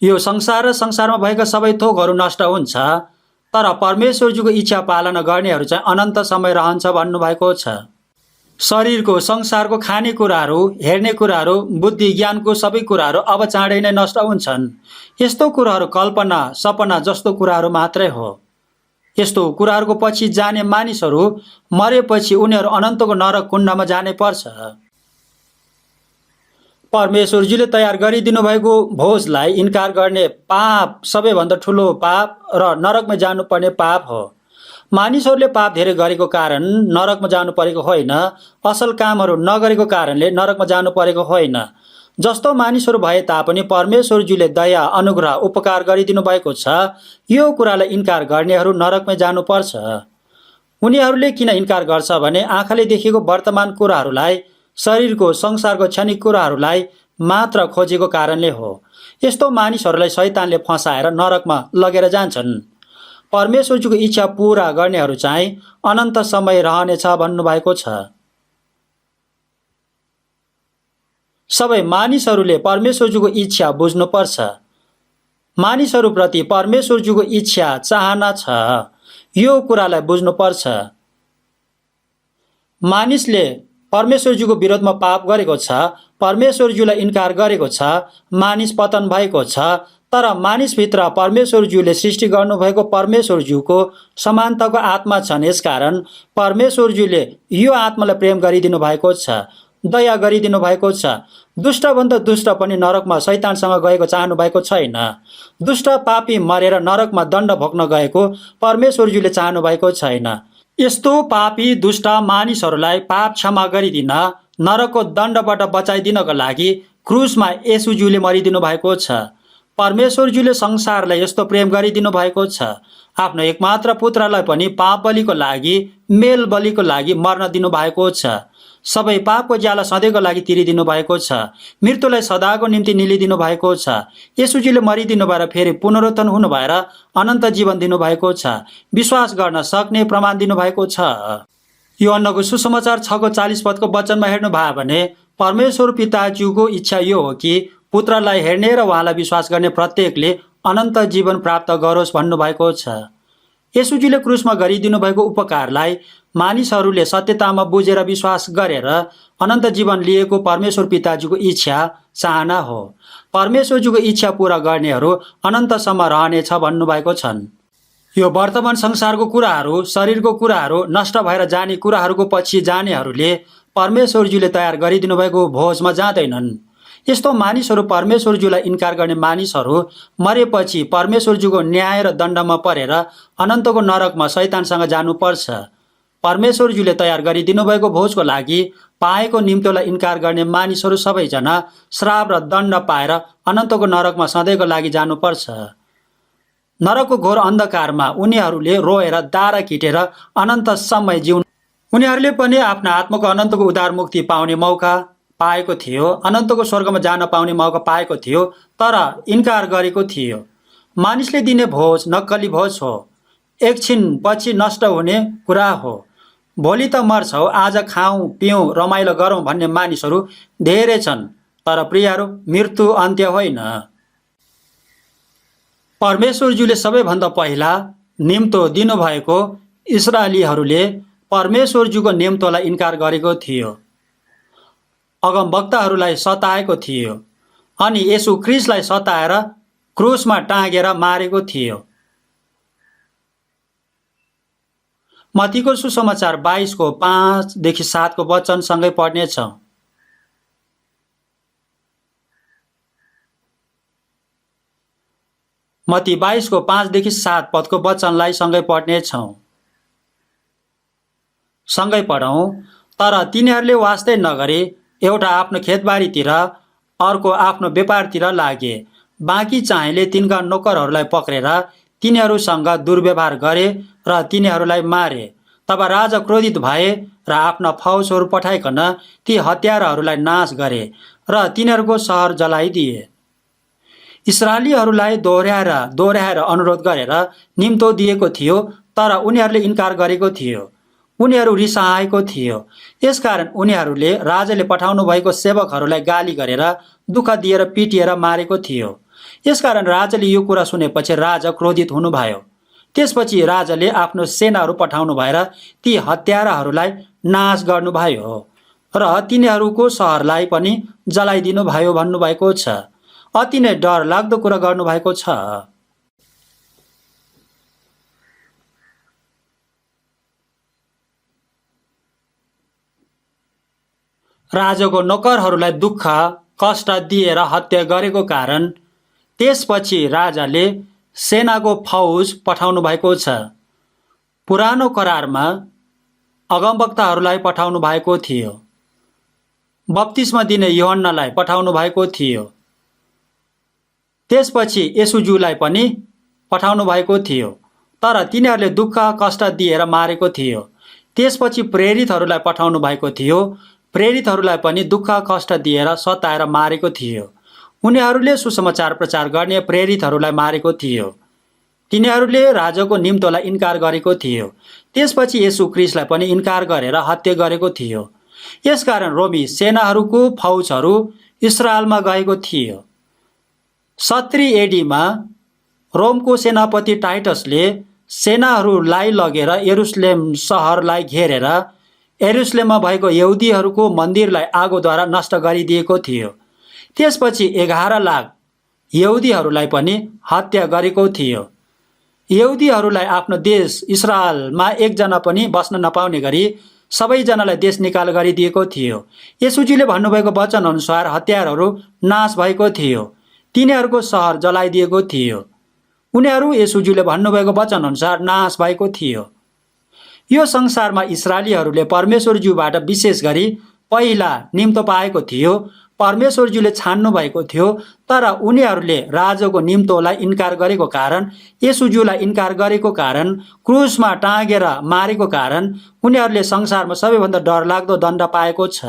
यो संसार र संसारमा भएका सबै थोकहरू नष्ट हुन्छ, तर परमेश्वरजीको इच्छा पालना गर्नेहरू चाहिँ अनन्त समय रहन्छ भन्नुभएको छ। शरीरको, संसारको खानेकुराहरू, हेर्ने कुराहरू, बुद्धि ज्ञानको सबै कुराहरू अब चाँडै नै नष्ट हुन्छन्। यस्तो कुराहरू कल्पना, सपना जस्तो कुराहरू मात्रै हो। यस्तो कुराहरूको पछि जाने मानिसहरू मरेपछि उनीहरू अनन्तको नरक कुण्डमा जानै पर्छ। परमेश्वरजीले तयार गरिदिनु भएको भोजलाई इन्कार गर्ने पाप सबैभन्दा ठुलो पाप र नरकमा जानुपर्ने पाप हो। मानिसहरूले पाप धेरै गरेको कारण नरकमा जानु परेको होइन, असल कामहरू नगरेको कारणले नरकमा जानु परेको होइन। जस्तो मानिसहरू भए तापनि परमेश्वरजीले दया, अनुग्रह, उपकार गरिदिनु भएको छ। यो कुरालाई इन्कार गर्नेहरू नरकमै जानुपर्छ। उनीहरूले किन इन्कार गर्छ भने आँखाले देखेको वर्तमान कुराहरूलाई, शरीरको, संसारको क्षणिक कुराहरूलाई मात्र खोजेको कारणले हो। यस्तो मानिसहरूलाई शैतानले फसाएर नरकमा लगेर जान्छन्। परमेश्वरजीको इच्छा पूरा गर्नेहरू चाहिँ अनन्त समय रहनेछ भन्नुभएको छ। सबै मानिसहरूले परमेश्वरजीको इच्छा बुझ्नुपर्छ। मानिसहरूप्रति परमेश्वरजीको इच्छा, चाहना छ, यो कुरालाई बुझ्नुपर्छ। मानिसले परमेश्वरजीको विरोधमा पाप गरेको छ, परमेश्वरजीलाई इन्कार गरेको छ, मानिस पतन भएको छ। तर मानिसभित्र परमेश्वरज्यूले सृष्टि गर्नुभएको परमेश्वरज्यूको समानताको आत्मा छन्। यसकारण परमेश्वरज्यूले यो आत्मालाई प्रेम गरिदिनु भएको छ, दया गरिदिनु भएको छ। दुष्टभन्दा दुष्ट पनि नरकमा शैतानसँग गएको चाहनु भएको छैन। दुष्ट पापी मरेर नरकमा दण्ड भोग्न गएको परमेश्वरज्यूले चाहनु भएको छैन। यस्तो पापी दुष्ट मानिसहरूलाई पाप क्षमा गरिदिन, नरकको दण्डबाट बचाइदिनको लागि क्रुसमा येशूज्यूले मरिदिनु भएको छ। परमेश्वरज्यूले संसारलाई यस्तो प्रेम गरिदिनु भएको छ, आफ्नो एकमात्र पुत्रलाई पनि पाप बलिको लागि, मेल बलिको लागि मर्न दिनु भएको छ। सबै पापको ज्याला सधैँको लागि तिरिदिनु भएको छ। मृत्युलाई सदाको निम्ति निलिदिनु भएको छ। येशूजीले मरिदिनु भएर फेरि पुनरुत्थान हुनु भएर अनन्त जीवन दिनुभएको छ। विश्वास गर्न सक्ने प्रमाण दिनुभएको छ। यूहन्नको सुसमाचार 6:40 पदको वचनमा हेर्नु भयो भने परमेश्वर पिताज्यूको इच्छा यो हो कि पुत्रलाई हेर्ने र उहाँलाई विश्वास गर्ने प्रत्येकले अनन्त जीवन प्राप्त गरोस् भन्नुभएको छ। येशूजीले क्रुसमा गरिदिनु भएको उपकारलाई मानिसहरूले सत्यतामा बुझेर विश्वास गरेर अनन्त जीवन लिएको परमेश्वर पिताजीको इच्छा चाहना हो। परमेश्वरजीको इच्छा पूरा गर्नेहरू अनन्तसम्म रहनेछ भन्नुभएको छन्। यो वर्तमान संसारको कुराहरू, शरीरको कुराहरू, नष्ट भएर जाने कुराहरूको पछि जानेहरूले परमेश्वरजीले तयार गरिदिनु भएको भोजमा जाँदैनन्। यस्तो मानिसहरू, परमेश्वरज्यूलाई इन्कार गर्ने मानिसहरू मरेपछि परमेश्वरज्यूको न्याय र दण्डमा परेर अनन्तको नरकमा शैतानसँग जानुपर्छ। परमेश्वरज्यूले तयार गरिदिनु भएको भोजको लागि पाएको निम्तोलाई इन्कार गर्ने मानिसहरू सबैजना श्राप र दण्ड पाएर अनन्तको नरकमा सधैँको लागि जानुपर्छ। नरकको घोर अन्धकारमा उनीहरूले रोएर दारा किटेर अनन्तसम्म जिउनु। उनीहरूले पनि आफ्ना आत्माको अनन्तको उद्धार मुक्ति पाउने मौका पाएको थियो, अनन्तको स्वर्गमा जान पाउने मौका पाएको थियो, तर इन्कार गरेको थियो। मानिसले दिने भोज नक्कली भोज हो, एकछिन पछि नष्ट हुने कुरा हो। भोलि त मर्छौ, आज खाउँ पिउँ रमाइलो गरौँ भन्ने मानिसहरू धेरै छन्। तर प्रियहरू, मृत्यु अन्त्य होइन। परमेश्वरज्यूले सबैभन्दा पहिला निम्तो दिनुभएको इस्राएलीहरूले परमेश्वरज्यूको निम्तोलाई इन्कार गरेको थियो, अगमवक्ताहरूलाई सताएको थियो अनि येशू ख्रीष्टलाई सताएर क्रुसमा टाँगेर मारेको थियो। मत्तीको सुसमाचार 22को 5देखि 7को वचनसँगै पढ्नेछौँ। मत्ती 22को 5देखि 7 पदको वचनलाई सँगै पढ्नेछौँ। सँगै पढौँ। तर तिनीहरूले वास्तै नगरे, एउटा आफ्नो खेतबारीतिर अर्को आफ्नो व्यापारतिर लागे। बाँकी चाहिँले तिनका नोकरहरूलाई पक्रेर तिनीहरूसँग दुर्व्यवहार गरे र तिनीहरूलाई मारे। तब राजा क्रोधित भए र आफ्ना फौजहरू पठाइकन ती हत्याराहरूलाई नाश गरे र तिनीहरूको सहर जलाइदिए। इस्राएलीहरूलाई दोहोर्याएर अनुरोध गरेर निम्तो दिएको थियो, तर उनीहरूले इन्कार गरेको थियो। उनीहरू रिसाएको थियो। यसकारण उनीहरूले राजाले पठाउनु भएको सेवकहरूलाई गाली गरेर दुःख दिएर पिटिएर मारेको थियो। यसकारण राजाले यो कुरा सुनेपछि राजा क्रोधित हुनुभयो। त्यसपछि राजाले आफ्नो सेनाहरू पठाउनु भएर ती हत्याराहरूलाई नाश गर्नुभयो र तिनीहरूको सहरलाई पनि जलाइदिनु भयो भन्नुभएको छ। अति नै डर लाग्दो कुरा गर्नुभएको छ। राजाको नोकरहरूलाई दुःख कष्ट दिएर हत्या गरेको कारण त्यसपछि राजाले सेनाको फौज पठाउनु भएको छ। पुरानो करारमा अगमवक्ताहरूलाई पठाउनु भएको थियो। बप्तिस्मा दिने यूहन्नालाई पठाउनु भएको थियो। त्यसपछि येशूज्यूलाई पनि पठाउनु भएको थियो, तर तिनीहरूले दुःख कष्ट दिएर मारेको थियो। त्यसपछि प्रेरितहरूलाई पठाउनु भएको थियो। प्रेरितहरूलाई पनि दुःख कष्ट दिएर सताएर मारेको थियो। उनीहरूले सुसमाचार प्रचार गर्ने प्रेरितहरूलाई मारेको थियो। तिनीहरूले राजाको निम्तोलाई इन्कार गरेको थियो। त्यसपछि येशू ख्रीष्टलाई पनि इन्कार गरेर हत्या गरेको थियो। यसकारण रोमी सेनाहरूको फौजहरू इस्राएलमा गएको थियो। 70 एडीमा रोमको सेनापति टाइटसले सेनाहरूलाई लगेर यरुशलेम सहरलाई घेरेर यरुशलेममा भएको यहुदीहरूको मन्दिरलाई आगोद्वारा नष्ट गरिदिएको थियो। त्यसपछि 11 लाख यहुदीहरूलाई पनि हत्या गरेको थियो। यहुदीहरूलाई आफ्नो देश इस्राएलमा एकजना पनि बस्न नपाउने गरी सबैजनालाई देश निकाल गरिदिएको थियो। येशूजीले भन्नुभएको वचन अनुसार हत्यारहरू नाश भएको थियो। तिनीहरूको सहर जलाइदिएको थियो। उनीहरू येशूजीले भन्नुभएको वचन अनुसार नाश भएको थियो। यो संसारमा इस्राएलीहरूले परमेश्वरज्यूबाट विशेष गरी पहिला निम्तो पाएको थियो। परमेश्वरज्यूले छान्नु भएको थियो, तर उनीहरूले राजाको निम्तोलाई इन्कार गरेको कारण, येशूज्यूलाई इन्कार गरेको कारण, क्रुसमा टाँगेर मारेको कारण उनीहरूले संसारमा सबैभन्दा डरलाग्दो दण्ड पाएको छ।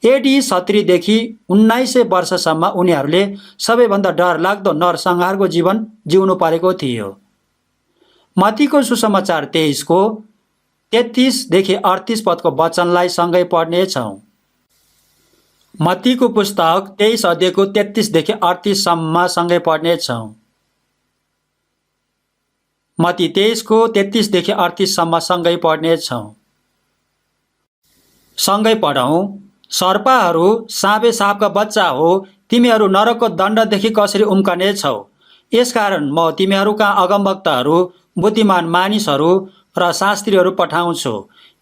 एडी 70 देखि 1900 वर्षसम्म उनीहरूले सबैभन्दा डरलाग्दो नरसंहारको जीवन जिउनु परेको थियो। मत्तीको सुसमाचार 23को 33 देखि 38 पदको वचनलाई सँगै पढ्नेछौँ। मत्तीको पुस्तक 23 अध्यायको 33 देखि 38 सम्म सँगै पढ्नेछौँ। मत्ती 23:33 देखि 38सम्म सँगै पढ्नेछौँ। सँगै पढौँ। सर्पहरू साँपे सापका बच्चा हो, तिमीहरू नरकको दण्डदेखि कसरी उम्कनेछौ। यसकारण म तिमीहरू कहाँ अगमवक्ताहरू, बुद्धिमान मानिसहरू र शास्त्रीहरू पठाउँछु।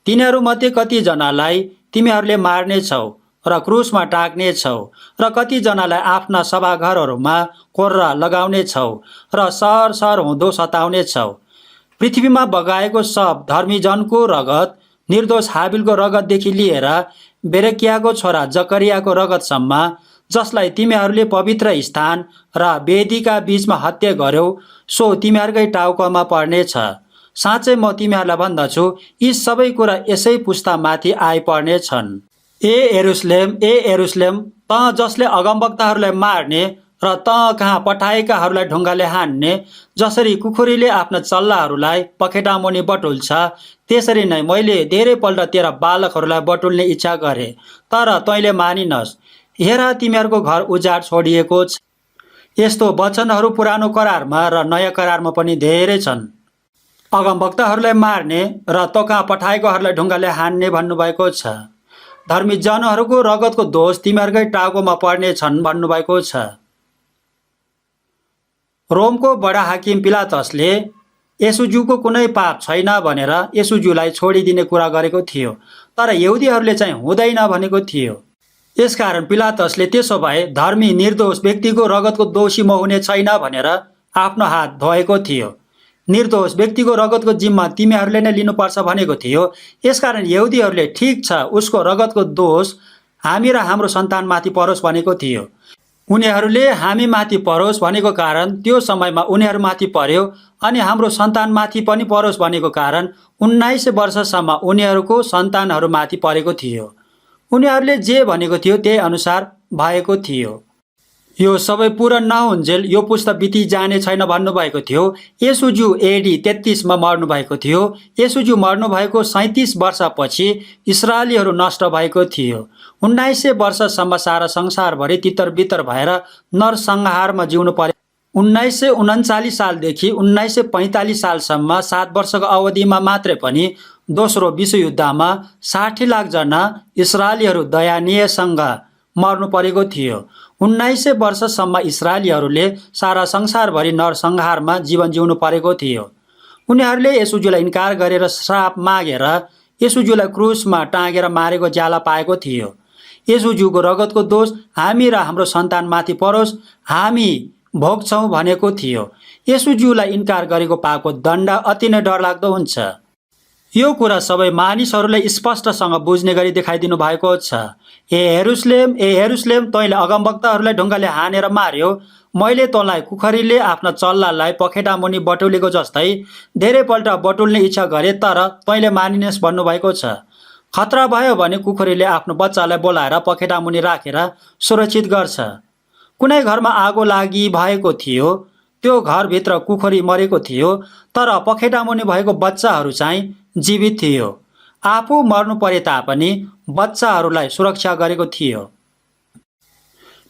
तिनीहरूमध्ये कतिजनालाई तिमीहरूले मार्नेछौ र क्रुसमा टाक्नेछौ र कतिजनालाई आफ्ना सभाघरहरूमा कोर्रा लगाउनेछौ र सहर सहर हुँदो सताउनेछौ। पृथ्वीमा बगाएको सब धर्मीजनको रगत, निर्दोष हाबिलको रगतदेखि लिएर बेरेकियाको छोरा जकरियाको रगतसम्म, जसलाई तिमीहरूले पवित्र स्थान र वेदीका बीचमा हत्या गर्यौ, सो तिमीहरूकै टाउकोमा पर्नेछ। साँच्चै म तिमीहरूलाई भन्दछु, यी सबै कुरा यसै पुस्तामाथि आइपर्नेछन्। ए यरुसलेम, त जसले अगमवक्ताहरूलाई मार्ने र त कहाँ पठाएकाहरूलाई ढुङ्गाले हान्ने, जसरी कुखुरीले आफ्ना चल्लाहरूलाई पखेटामुनि बटुल्छ, त्यसरी नै मैले धेरैपल्ट तेरा बालकहरूलाई बटुल्ने इच्छा गरे, तर तैँले मानिनस्। हेर, तिमीहरूको घर उजाड छोडिएको छ। यस्तो वचनहरू पुरानो करारमा र नयाँ करारमा पनि धेरै छन्। अगमवक्ताहरूलाई मार्ने र त कहाँ पठाएकोहरूलाई ढुङ्गाले हान्ने भन्नुभएको छ। धर्मी जनहरूको रगतको दोष तिमीहरूकै टाउकोमा पर्ने छन् भन्नुभएको छ। रोमको बडा हाकिम पिलातसले येशूज्यूको कुनै पाप छैन भनेर येशूज्यूलाई छोडिदिने कुरा गरेको थियो, तर यहुदीहरूले चाहिँ हुँदैन भनेको थियो। यसकारण पिलातसले त्यसो भए धर्मी निर्दोष व्यक्तिको रगतको दोषी म हुने छैन भनेर आफ्नो हात धोएको थियो। निर्दोष व्यक्तिको रगतको जिम्मा तिमीहरूले नै लिनुपर्छ भनेको थियो। यसकारण यहुदीहरूले ठिक छ, उसको रगतको दोष हामी र हाम्रो सन्तानमाथि परोस् भनेको थियो। उनीहरूले हामी माथि परोस् भनेको कारण त्यो समयमा उनीहरूमाथि पर्यो, अनि हाम्रो सन्तानमाथि पनि परोस् भनेको कारण 1900 वर्षसम्म उनीहरूको सन्तानहरूमाथि परेको थियो। उनीहरूले जे भनेको थियो त्यही अनुसार भएको थियो। यो सबै पूरा नहुन्जेल यो पुस्ता बिति जाने छैन भन्नुभएको थियो। येशूज्यू AD 33 मर्नुभएको थियो। येशूज्यू मर्नुभएको 37 वर्षपछि इस्राएलीहरू नष्ट भएको थियो। 1900 वर्षसम्म सारा संसारभरि तितर बितर भएर नरसंहारमा जिउनु पर्यो। 1939 सालदेखि 1945 सालसम्म 7 वर्षको अवधिमा मात्रै पनि दोस्रो विश्वयुद्धमा 60 लाख जना इस्राएलीहरू दयनीयसँग मर्नु परेको थियो। 1900 वर्षसम्म इस्राएलीहरूले सारा संसारभरि नरसंहारमा जीवन जिउनु परेको थियो। उनीहरूले येशूज्यूलाई इन्कार गरेर श्राप मागेर येशूज्यूलाई क्रुसमा टाँगेर मारेको ज्याला पाएको थियो। येशूज्यूको रगतको दोष हामी र हाम्रो सन्तानमाथि परोस्, हामी भोग्छौँ भनेको थियो। येशूज्यूलाई इन्कार गरेको पापको दण्ड अति नै डरलाग्दो हुन्छ। यो कुरा सबै मानिसहरूलाई स्पष्टसँग बुझ्ने गरी देखाइदिनु भएको छ। ए यरुसलेम, तैँले अगमवक्ताहरूलाई ढुङ्गाले हानेर मार्यो। मैले तँलाई कुखुरीले आफ्ना चल्लालाई पखेटा मुनि बटुलेको जस्तै धेरैपल्ट बटुल्ने इच्छा गरे, तर तैँले मानिनेस् भन्नुभएको छ। खतरा भयो भने कुखुरीले आफ्नो बच्चालाई बोलाएर पखेटा मुनि राखेर सुरक्षित गर्छ। कुनै घरमा आगो लागि भएको थियो, त्यो घरभित्र कुखुरी मरेको थियो, तर पखेटा मुनि भएको बच्चाहरू चाहिँ जीवित थियो। आफू मर्नु परे तापनि बच्चाहरूलाई सुरक्षा गरेको थियो।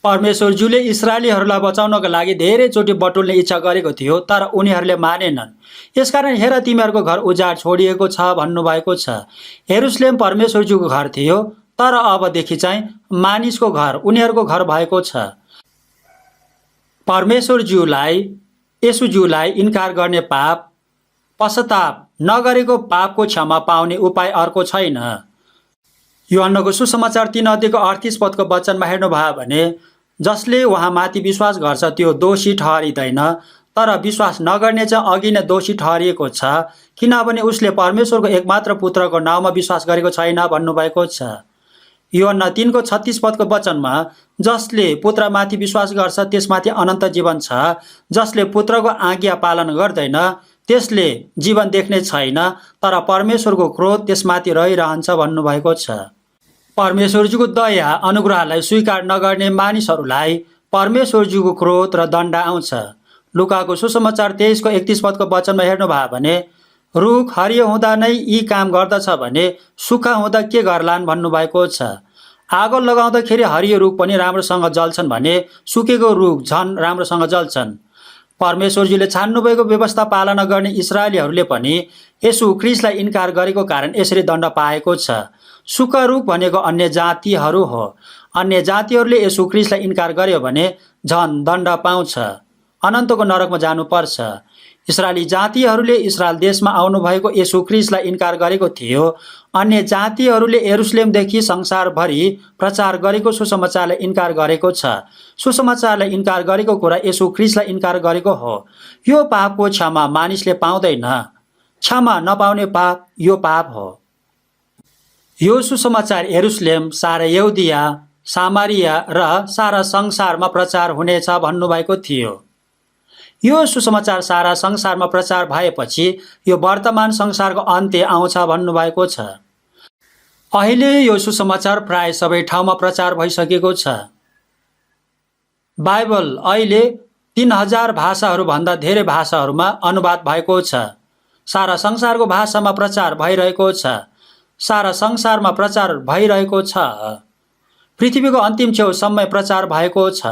परमेश्वरज्यूले इस्राएलीहरूलाई बचाउनको लागि धेरैचोटि बटुल्ने इच्छा गरेको थियो, तर उनीहरूले मानेनन्। यसकारण हेर, तिमीहरूको घर उजाड छोडिएको छ भन्नुभएको छ। यरुसलेम परमेश्वरज्यूको घर थियो, तर अबदेखि चाहिँ मानिसको घर, उनीहरूको घर भएको छ। परमेश्वरज्यूलाई येशूज्यूलाई इन्कार गर्ने पाप, पश्चाताप नगरेको पापको क्षमा पाउने उपाय अर्को छैन। यूहन्नाको सुसमाचार 3:38 वचनमा हेर्नुभयो भने जसले उहाँमाथि विश्वास गर्छ त्यो दोषी ठहरिँदैन, तर विश्वास नगर्ने चाहिँ अघि नै दोषी ठहरिएको छ, किनभने उसले परमेश्वरको एकमात्र पुत्रको नाउँमा विश्वास गरेको छैन भन्नुभएको छ। यूहन्ना 3:36 वचनमा जसले पुत्रमाथि विश्वास गर्छ त्यसमाथि अनन्त जीवन छ, जसले पुत्रको आज्ञा पालन गर्दैन त्यसले जीवन देख्ने छैन, तर परमेश्वरको क्रोध त्यसमाथि रहिरहन्छ भन्नुभएको छ। परमेश्वरज्यूको दया अनुग्रहलाई स्वीकार नगर्ने मानिसहरूलाई परमेश्वरज्यूको क्रोध र दण्ड आउँछ। लुकाको सुसमाचार 23:31 वचनमा हेर्नुभयो भने रुख हरियो हुँदा नै यी काम गर्दछ भने सुक्खा हुँदा के गर्लान् भन्नुभएको छ। आगो लगाउँदाखेरि हरियो रुख पनि राम्रोसँग जल्छन् भने सुकेको रुख झन् राम्रोसँग जल्छन्। परमेश्वरजीले छान्नुभएको व्यवस्था पालना गर्ने इस्राएलीहरूले पनि येशू ख्रीष्टलाई इन्कार गरेको कारण यसरी दण्ड पाएको छ। सुखरूप भनेको अन्य जातिहरू हो। अन्य जातिहरूले येशू ख्रीष्टलाई इन्कार गर्यो भने झन दण्ड पाउँछ, अनन्तको नरकमा जानुपर्छ। इस्राएली जातिहरूले इस्रायल देशमा आउनुभएको येशू ख्रीष्टलाई इन्कार गरेको थियो। अन्य जातिहरूले यरुशलेमदेखि संसारभरि प्रचार गरेको सुसमाचारलाई इन्कार गरेको छ। सुसमाचारलाई इन्कार गरेको कुरा येशू ख्रीष्टलाई इन्कार गरेको हो। यो पापको क्षमा मानिसले पाउँदैन। क्षमा नपाउने पाप यो पाप हो। यो सुसमाचार यरुशलेम, सारा यहुदिया, सामरिया र सारा संसारमा प्रचार हुनेछ भन्नुभएको थियो। यो सुसमाचार सारा संसारमा प्रचार भएपछि यो वर्तमान संसारको अन्त्य आउँछ भन्नुभएको छ। अहिले यो सुसमाचार प्राय सबै ठाउँमा प्रचार भइसकेको छ। बाइबल अहिले 3000 भाषाहरूभन्दा धेरै भाषाहरूमा अनुवाद भएको छ। सारा संसारको भाषामा प्रचार भइरहेको छ। सारा संसारमा प्रचार भइरहेको छ। पृथ्वीको अन्तिम छेउसम्म प्रचार भएको छ।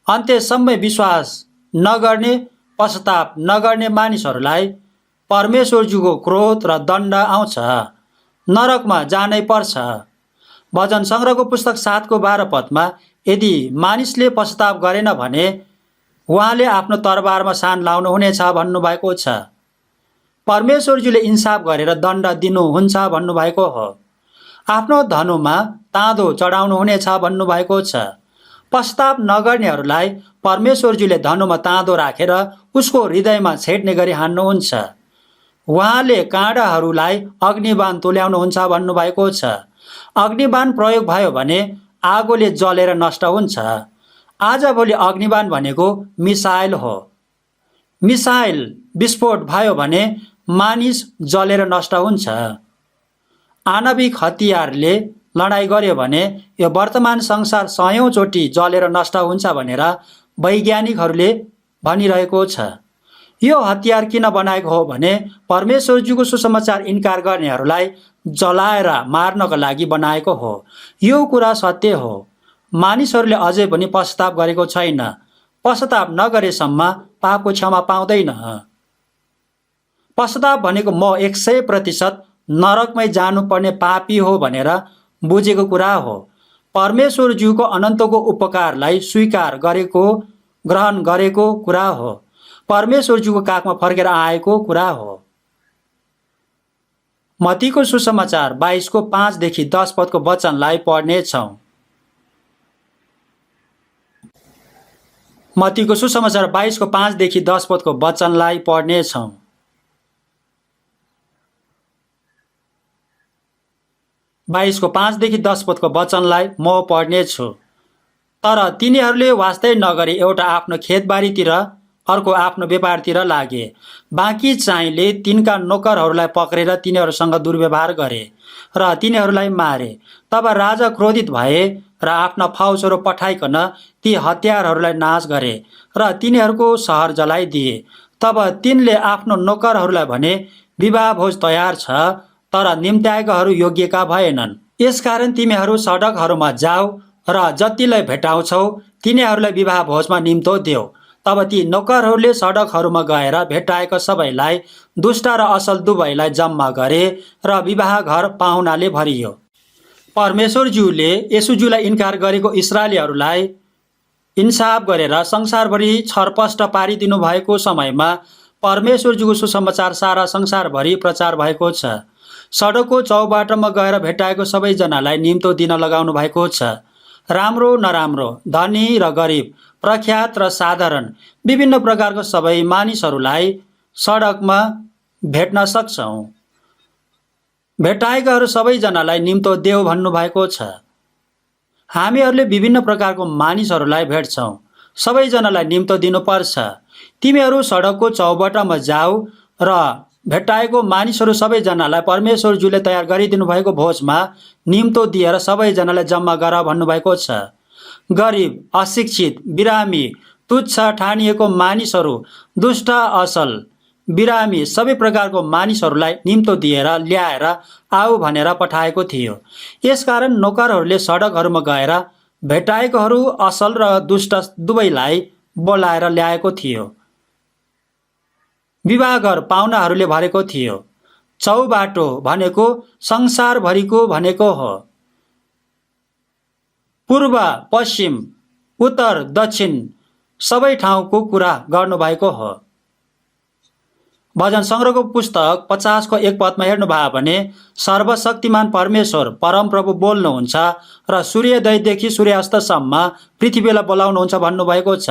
अन्त्यसम्म विश्वास नगर्ने, पश्चाताप नगर्ने मानिसहरूलाई परमेश्वरजीको क्रोध र दण्ड आउँछ। नरकमा जानै पर्छ। भजन सङ्ग्रहको पुस्तक 7:12 पदमा यदि मानिसले पश्चाताप गरेन भने उहाँले आफ्नो तरबारमा सान लाउनुहुनेछ भन्नुभएको छ। परमेश्वरजीले इन्साफ गरेर दण्ड दिनुहुन्छ भन्नुभएको हो। आफ्नो धनुमा ताँदो चढाउनुहुनेछ भन्नुभएको छ। पश्चाताप नगर्नेहरूलाई परमेश्वरजीले धनुमा ताँदो राखेर उसको हृदयमा छेड्ने गरी हान्नुहुन्छ। उहाँले काँडाहरूलाई अग्निबाण तुल्याउनुहुन्छ भन्नुभएको छ। अग्निबाण प्रयोग भयो भने आगोले जलेर नष्ट हुन्छ। आजभोलि अग्निबाण भनेको मिसाइल हो। मिसाइल विस्फोट भयो भने मानिस जलेर नष्ट हुन्छ। आणविक हतियारले लडाइँ गर्यो भने यो वर्तमान संसार 100औं चोटि जलेर नष्ट हुन्छ भनेर वैज्ञानिकहरूले भनिरहेको छ। यो हतियार किन बनाएको हो भने परमेश्वरजीको सुसमाचार इन्कार गर्नेहरूलाई जलाएर मार्नको लागि बनाएको हो। यो कुरा सत्य हो। मानिसहरूले अझै पनि पश्चाताप गरेको छैन। पश्चाताप नगरेसम्म पापको क्षमा पाउँदैन। पश्चाताप भनेको म 100% नरकमै जानुपर्ने पापी हो भनेर बुझेको कुरा हो। परमेश्वरज्यूको अनन्तको उपकारलाई स्वीकार गरेको, ग्रहण गरेको कुरा हो। परमेश्वरज्यूको काखमा फर्केर आएको कुरा हो। मत्तीको सुसमाचार 22:5 10 पदको वचनलाई पढ्नेछौँ। मत्तीको सुसमाचार 22:5 10 पदको वचनलाई पढ्नेछौँ। बाइसको 5-10 पदको वचनलाई म पढ्नेछु। तर तिनीहरूले वास्तै नगरी एउटा आफ्नो खेतबारीतिर, अर्को आफ्नो व्यापारतिर लागे। बाँकी चाहिँले तिनका नोकरहरूलाई पक्रेर तिनीहरूसँग दुर्व्यवहार गरे र तिनीहरूलाई मारे। तब राजा क्रोधित भए र आफ्ना फौजहरू पठाइकन ती हतियारहरूलाई नाश गरे र तिनीहरूको सहर जलाइदिए। तब तिनले आफ्नो नोकरहरूलाई भने, विवाह भोज तयार छ, तर निम्त्याएकाहरू योग्यका भएनन्। यसकारण तिमीहरू सडकहरूमा जाऊ र जतिलाई भेटाउँछौ तिनीहरूलाई विवाह भोजमा निम्तो देऊ। तब ती नोकरहरूले सडकहरूमा गएर भेटाएका सबैलाई, दुष्ट र असल दुवैलाई जम्मा गरे र विवाह घर पाहुनाले भरियो। परमेश्वरज्यूले येशूज्यूलाई इन्कार गरेको इस्राएलीहरूलाई इन्साफ गरेर संसारभरि छरपष्ट पारिदिनु भएको समयमा परमेश्वरज्यूको सुसमाचार सारा संसारभरि प्रचार भएको छ। सडकको चौबाटोमा गएर भेटाएको सबैजनालाई निम्तो दिन लगाउनु भएको छ। राम्रो नराम्रो, धनी र गरिब, प्रख्यात र साधारण, विभिन्न प्रकारको सबै मानिसहरूलाई सडकमा भेट्न सक्छौँ। भेटाएकाहरू सबैजनालाई निम्तो देऊ भन्नुभएको छ। हामीहरूले विभिन्न प्रकारको मानिसहरूलाई भेट्छौँ। सबैजनालाई निम्तो दिनुपर्छ। तिमीहरू सडकको चौबाटोमा जाऊ र भेटाएको मानिसहरू सबैजनालाई परमेश्वरज्यूले तयार गरिदिनु भएको भोजमा निम्तो दिएर सबैजनालाई जम्मा गर भन्नुभएको छ। गरिब, अशिक्षित, बिरामी, तुच्छ ठानिएको मानिसहरू, दुष्ट, असल, बिरामी, सबै प्रकारको मानिसहरूलाई निम्तो दिएर ल्याएर आऊ भनेर पठाएको थियो। यसकारण नोकरहरूले सडकहरूमा गएर भेटाएकोहरू असल र दुष्ट दुवैलाई बोलाएर ल्याएको थियो। विवाह घर पाहुनाहरूले भरेको थियो। चौबाटो भनेको संसारभरिको भनेको हो। पूर्व पश्चिम उत्तर दक्षिण सबै ठाउँको कुरा गर्नुभएको हो। भजन सङ्ग्रहको पुस्तक 50 1 पदमा हेर्नुभयो भने सर्वशक्तिमान परमेश्वर परमप्रभु बोल्नुहुन्छ र सूर्योदयदेखि सूर्यास्तसम्म पृथ्वीलाई बोलाउनुहुन्छ भन्नुभएको छ।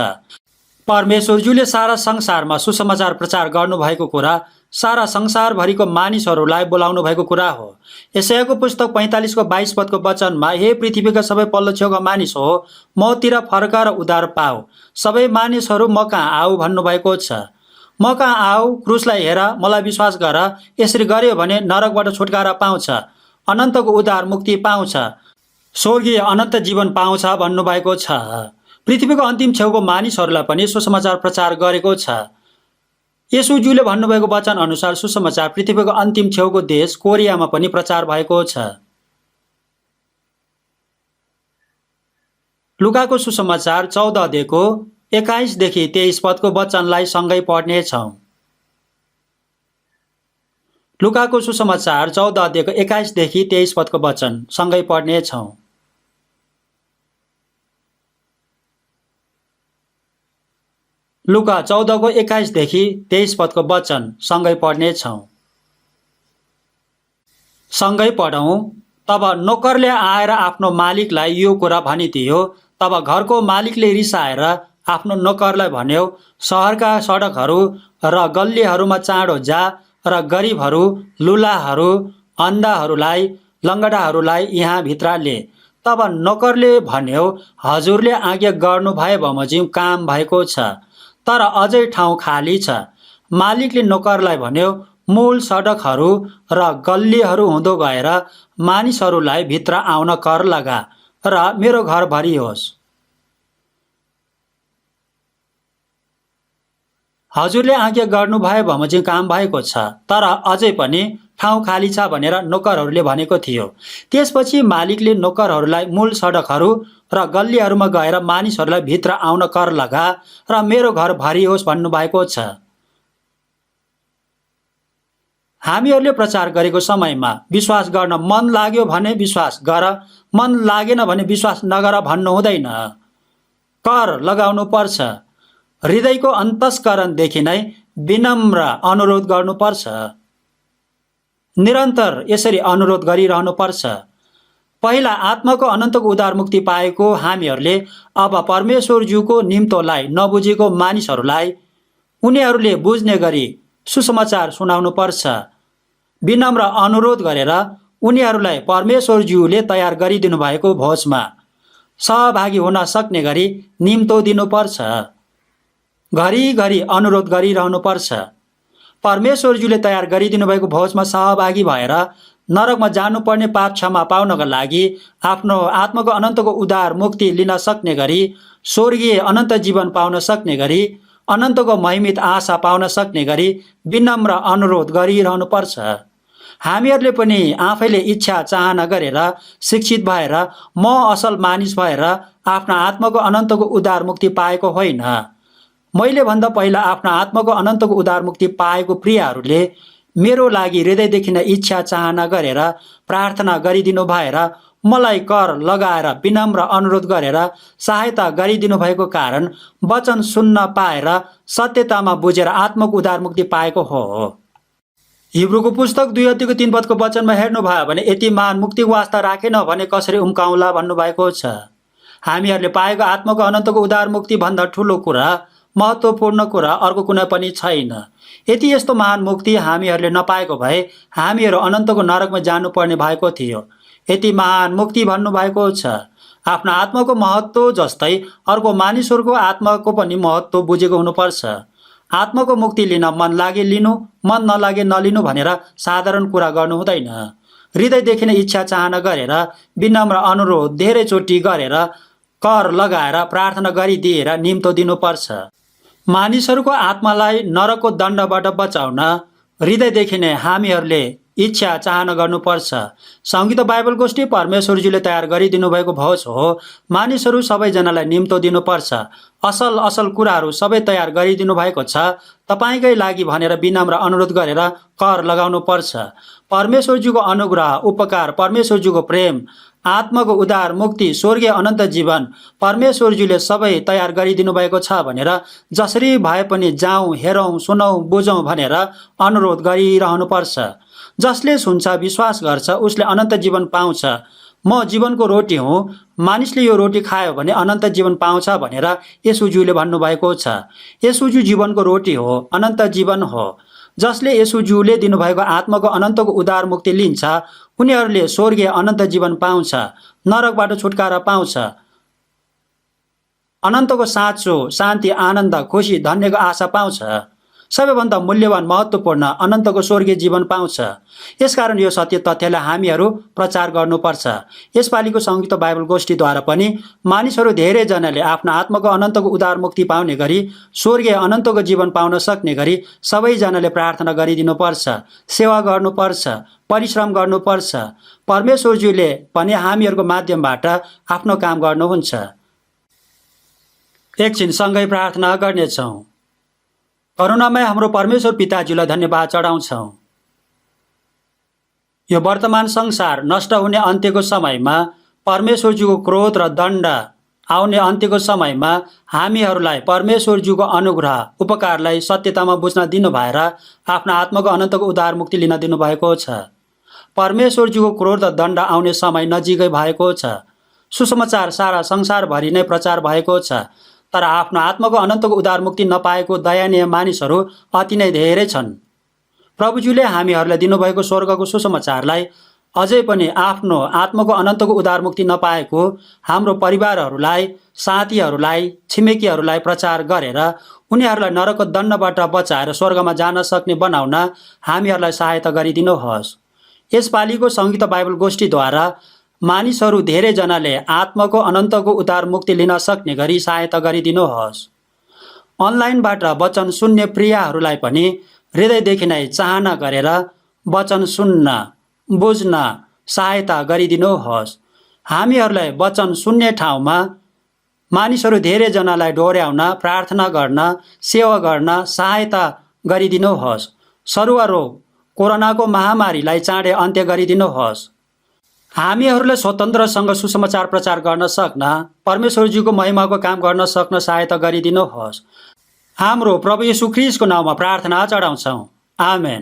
परमेश्वरज्यूले सारा संसारमा सुसमाचार प्रचार गर्नुभएको कुरा सारा संसारभरिको मानिसहरूलाई बोलाउनु भएको कुरा हो। यशायाको पुस्तक 45 22 पदको वचनमा, हे पृथ्वीका सबै पल्लो छेउका मानिस हो, मतिर फर्क र उद्धार पाऊ, सबै मानिसहरू म कहाँ आऊ भन्नुभएको छ। म कहाँ आऊ, क्रुसलाई हेर, मलाई विश्वास गर, यसरी गर्यो भने नरकबाट छुटकारा पाउँछ, अनन्तको उद्धार मुक्ति पाउँछ, स्वर्गीय अनन्त जीवन पाउँछ भन्नुभएको छ। पृथ्वीको अन्तिम छेउको मानिसहरूलाई पनि सुसमाचार प्रचार गरेको छ। येशूज्यूले भन्नुभएको वचन अनुसार सुसमाचार पृथ्वीको अन्तिम छेउको देश कोरियामा पनि प्रचार भएको छ। लुकाको सुसमाचार 14 अध्यायको 21 देखि 23 पदको वचनलाई सँगै पढ्नेछौँ। लुकाको सुसमाचार 14 अध्यायको 21 देखि 23 पदको वचन सँगै पढ्नेछौँ। लुका 14 को 21 देखि 23 पदको वचन सँगै पढ्नेछौँ। सँगै पढौँ। तब नोकरले आएर आफ्नो मालिकलाई यो कुरा भनिदियो। तब घरको मालिकले रिसाएर आफ्नो नोकरलाई भन्यो, सहरका सडकहरू र गल्लीहरूमा चाँडो जा र गरिबहरू, लुलाहरू, अन्धाहरूलाई, लङ्गडाहरूलाई यहाँ भित्र ले। तब नोकरले भन्यो, हजुरले आज्ञा गर्नुभए बमोजिम काम भएको छ, तर अझै ठाउँ खाली छ। मालिकले नोकरलाई भन्यो, मूल सडकहरू र गल्लीहरू हुँदो गएर मानिसहरूलाई भित्र आउन कर लगा र मेरो घर भरियोस्। हजुरले आज्ञा गर्नुभए बमोजिम काम भएको छ, तर अझै पनि ठाउँ खाली छ भनेर नोकरहरूले भनेको थियो। त्यसपछि मालिकले नोकरहरूलाई मूल सडकहरू र गल्लीहरूमा गएर मानिसहरूलाई भित्र आउन कर लगा र मेरो घर भरियोस् भन्नुभएको छ। हामीहरूले प्रचार गरेको समयमा विश्वास गर्न मन लाग्यो भने विश्वास गर, मन लागेन भने विश्वास नगर भन्नु हुँदैन। कर लगाउनु पर्छ। हृदयको अन्तस्करणदेखि नै विनम्र अनुरोध गर्नुपर्छ। निरन्तर यसरी अनुरोध गरिरहनु पर्छ। पहिला आत्माको अनन्तको उद्धार मुक्ति पाएको हामीहरूले अब परमेश्वरज्यूको निम्तोलाई नबुझेको मानिसहरूलाई उनीहरूले बुझ्ने गरी सुसमाचार सुनाउनु पर्छ। विनम्र अनुरोध गरेर उनीहरूलाई परमेश्वरज्यूले तयार गरिदिनु भएको भोजमा सहभागी हुन सक्ने गरी निम्तो दिनुपर्छ। घरिघरि अनुरोध गरिरहनु पर्छ। परमेश्वरज्यूले तयार गरिदिनु भएको भोजमा सहभागी भएर नरकमा जानुपर्ने पाप क्षमा पाउनका लागि आफ्नो आत्माको अनन्तको उद्धार मुक्ति लिन सक्ने गरी, स्वर्गीय अनन्त जीवन पाउन सक्ने गरी, अनन्तको महिमित आशा पाउन सक्ने गरी विनम्र अनुरोध गरिरहनु पर्छ। हामीहरूले पनि आफैले इच्छा चाहना गरेर शिक्षित भएर म असल मानिस भएर आफ्नो आत्माको अनन्तको उद्धार मुक्ति पाएको होइन। मैले भन्दा पहिला आफ्नो आत्माको अनन्तको उद्धार मुक्ति पाएको प्रियहरूले मेरो लागि हृदयदेखि नै इच्छा चाहना गरेर प्रार्थना गरिदिनु भएर मलाई कर लगाएर विनम्र अनुरोध गरेर सहायता गरिदिनु भएको कारण वचन सुन्न पाएर सत्यतामा बुझेर आत्माको उद्धार मुक्ति पाएको हो। हिब्रूको पुस्तक 2 अध्यायको 3 पदको वचनमा हेर्नुभयो भने यति महान मुक्तिको आस्था राखेन भने कसरी उम्काउला भन्नुभएको छ। हामीहरूले पाएको आत्माको अनन्तको उद्धार मुक्ति भन्दा ठुलो कुरा, महत्त्वपूर्ण कुरा अर्को कुनै पनि छैन। यदि यस्तो महान मुक्ति हामीहरूले नपाएको भए हामीहरू अनन्तको नरकमा जानुपर्ने भएको थियो। यति महान मुक्ति भन्नुभएको छ। आफ्नो आत्माको महत्त्व जस्तै अर्को मानिसहरूको आत्माको पनि महत्त्व बुझेको हुनुपर्छ। आत्माको मुक्ति लिन मन लागे लिनु, मन नलागे नलिनु भनेर साधारण कुरा गर्नु हुँदैन। हृदयदेखि नै इच्छा चाहना गरेर विनम्र अनुरोध धेरैचोटि गरेर कर लगाएर प्रार्थना गरिदिएर निम्तो दिनुपर्छ। मानिसहरूको आत्मालाई नरकको दण्डबाट बचाउन हृदयदेखि नै हामीहरूले इच्छा चाहना गर्नुपर्छ। सङ्गीत बाइबल गोष्ठी परमेश्वरजीले तयार गरिदिनु भएको भोज हो। मानिसहरू सबैजनालाई निम्तो दिनुपर्छ। असल असल कुराहरू सबै तयार गरिदिनु भएको छ। तपाईँकै लागि भनेर विनम्र अनुरोध गरेर कर लगाउनुपर्छ। परमेश्वरजीको अनुग्रह, उपकार, परमेश्वरजीको प्रेम, आत्माको उद्धार, मुक्ति, स्वर्गीय अनन्त जीवन परमेश्वरजीले सबै तयार गरिदिनु भएको छ भनेर जसरी भए पनि जाउँ, हेरौँ, सुनौँ, बुझौँ भनेर अनुरोध गरिरहनुपर्छ। जसले सुन्छ, विश्वास गर्छ उसले अनन्त जीवन पाउँछ। म जीवनको रोटी हुँ, मानिसले यो रोटी खायो भने अनन्त जीवन पाउँछ भनेर येशूज्यूले भन्नुभएको छ। येशूज्यू जीवनको रोटी हो, अनन्त जीवन हो। जसले येशूज्यूले दिनुभएको आत्माको अनन्तको उद्धार मुक्ति लिन्छ उनीहरूले स्वर्गीय अनन्त जीवन पाउँछ, नरकबाट छुटकारा पाउँछ, अनन्तको साँचो शान्ति, आनन्द, खुसी, धन्यको आशा पाउँछ। सबैभन्दा मूल्यवान, महत्त्वपूर्ण अनन्तको स्वर्गीय जीवन पाउँछ। यसकारण यो सत्य तथ्यलाई हामीहरू प्रचार गर्नुपर्छ। यसपालिको सङ्गीत बाइबल गोष्ठीद्वारा पनि मानिसहरू धेरैजनाले आफ्नो आत्माको अनन्तको उद्धार मुक्ति पाउने गरी स्वर्गीय अनन्तको जीवन पाउन सक्ने गरी सबैजनाले प्रार्थना गरिदिनुपर्छ, सेवा गर्नुपर्छ, परिश्रम गर्नुपर्छ। परमेश्वरज्यूले पनि हामीहरूको माध्यमबाट आफ्नो काम गर्नुहुन्छ। एकछिन सँगै प्रार्थना गर्नेछौँ। करुणामय हाम्रो परमेश्वर पिताजीलाई धन्यवाद चढाउँछौँ। यो वर्तमान संसार नष्ट हुने अन्त्यको समयमा परमेश्वरजीको क्रोध र दण्ड आउने अन्त्यको समयमा हामीहरूलाई परमेश्वरजीको अनुग्रह, उपकारलाई सत्यतामा बुझ्न दिनु भएर आफ्नो आत्माको अनन्तको उद्धार मुक्ति लिन दिनुभएको छ। परमेश्वरजीको क्रोध र दण्ड आउने समय नजिकै भएको छ। सुसमाचार सारा संसारभरि नै प्रचार भएको छ, तर आफ्नो आत्माको अनन्तको उद्धार मुक्ति नपाएको दयनीय मानिसहरू अति नै धेरै छन्। प्रभुजीले हामीहरूलाई दिनुभएको स्वर्गको सुसमाचारलाई अझै पनि आफ्नो आत्माको अनन्तको उद्धार मुक्ति नपाएको हाम्रो परिवारहरूलाई, साथीहरूलाई, छिमेकीहरूलाई प्रचार गरेर उनीहरूलाई नरकको दण्डबाट बचाएर स्वर्गमा जान सक्ने बनाउन हामीहरूलाई सहायता गरिदिनुहोस्। यसपालिको सङ्गीत बाइबल गोष्ठीद्वारा मानिसहरू धेरैजनाले आत्माको अनन्तको उद्धार मुक्ति लिन सक्ने गरी सहायता गरिदिनुहोस्। अनलाइनबाट वचन सुन्ने प्रियहरूलाई पनि हृदयदेखि नै चाहना गरेर वचन सुन्न, बुझ्न सहायता गरिदिनुहोस्। हामीहरूलाई वचन सुन्ने ठाउँमा मानिसहरू धेरैजनालाई डोर्याउन, प्रार्थना गर्न, सेवा गर्न सहायता गरिदिनुहोस्। सरुवा रोग, कोरोनाको महामारीलाई चाँडै अन्त्य गरिदिनुहोस्। हामीहरूलाई स्वतन्त्रसँग सुसमाचार प्रचार गर्न सक्न, परमेश्वरजीको महिमाको काम गर्न सक्न सहायता गरिदिनुहोस्। हाम्रो प्रभु येशू ख्रीष्टको नाममा प्रार्थना चढाउँछौँ। आमेन।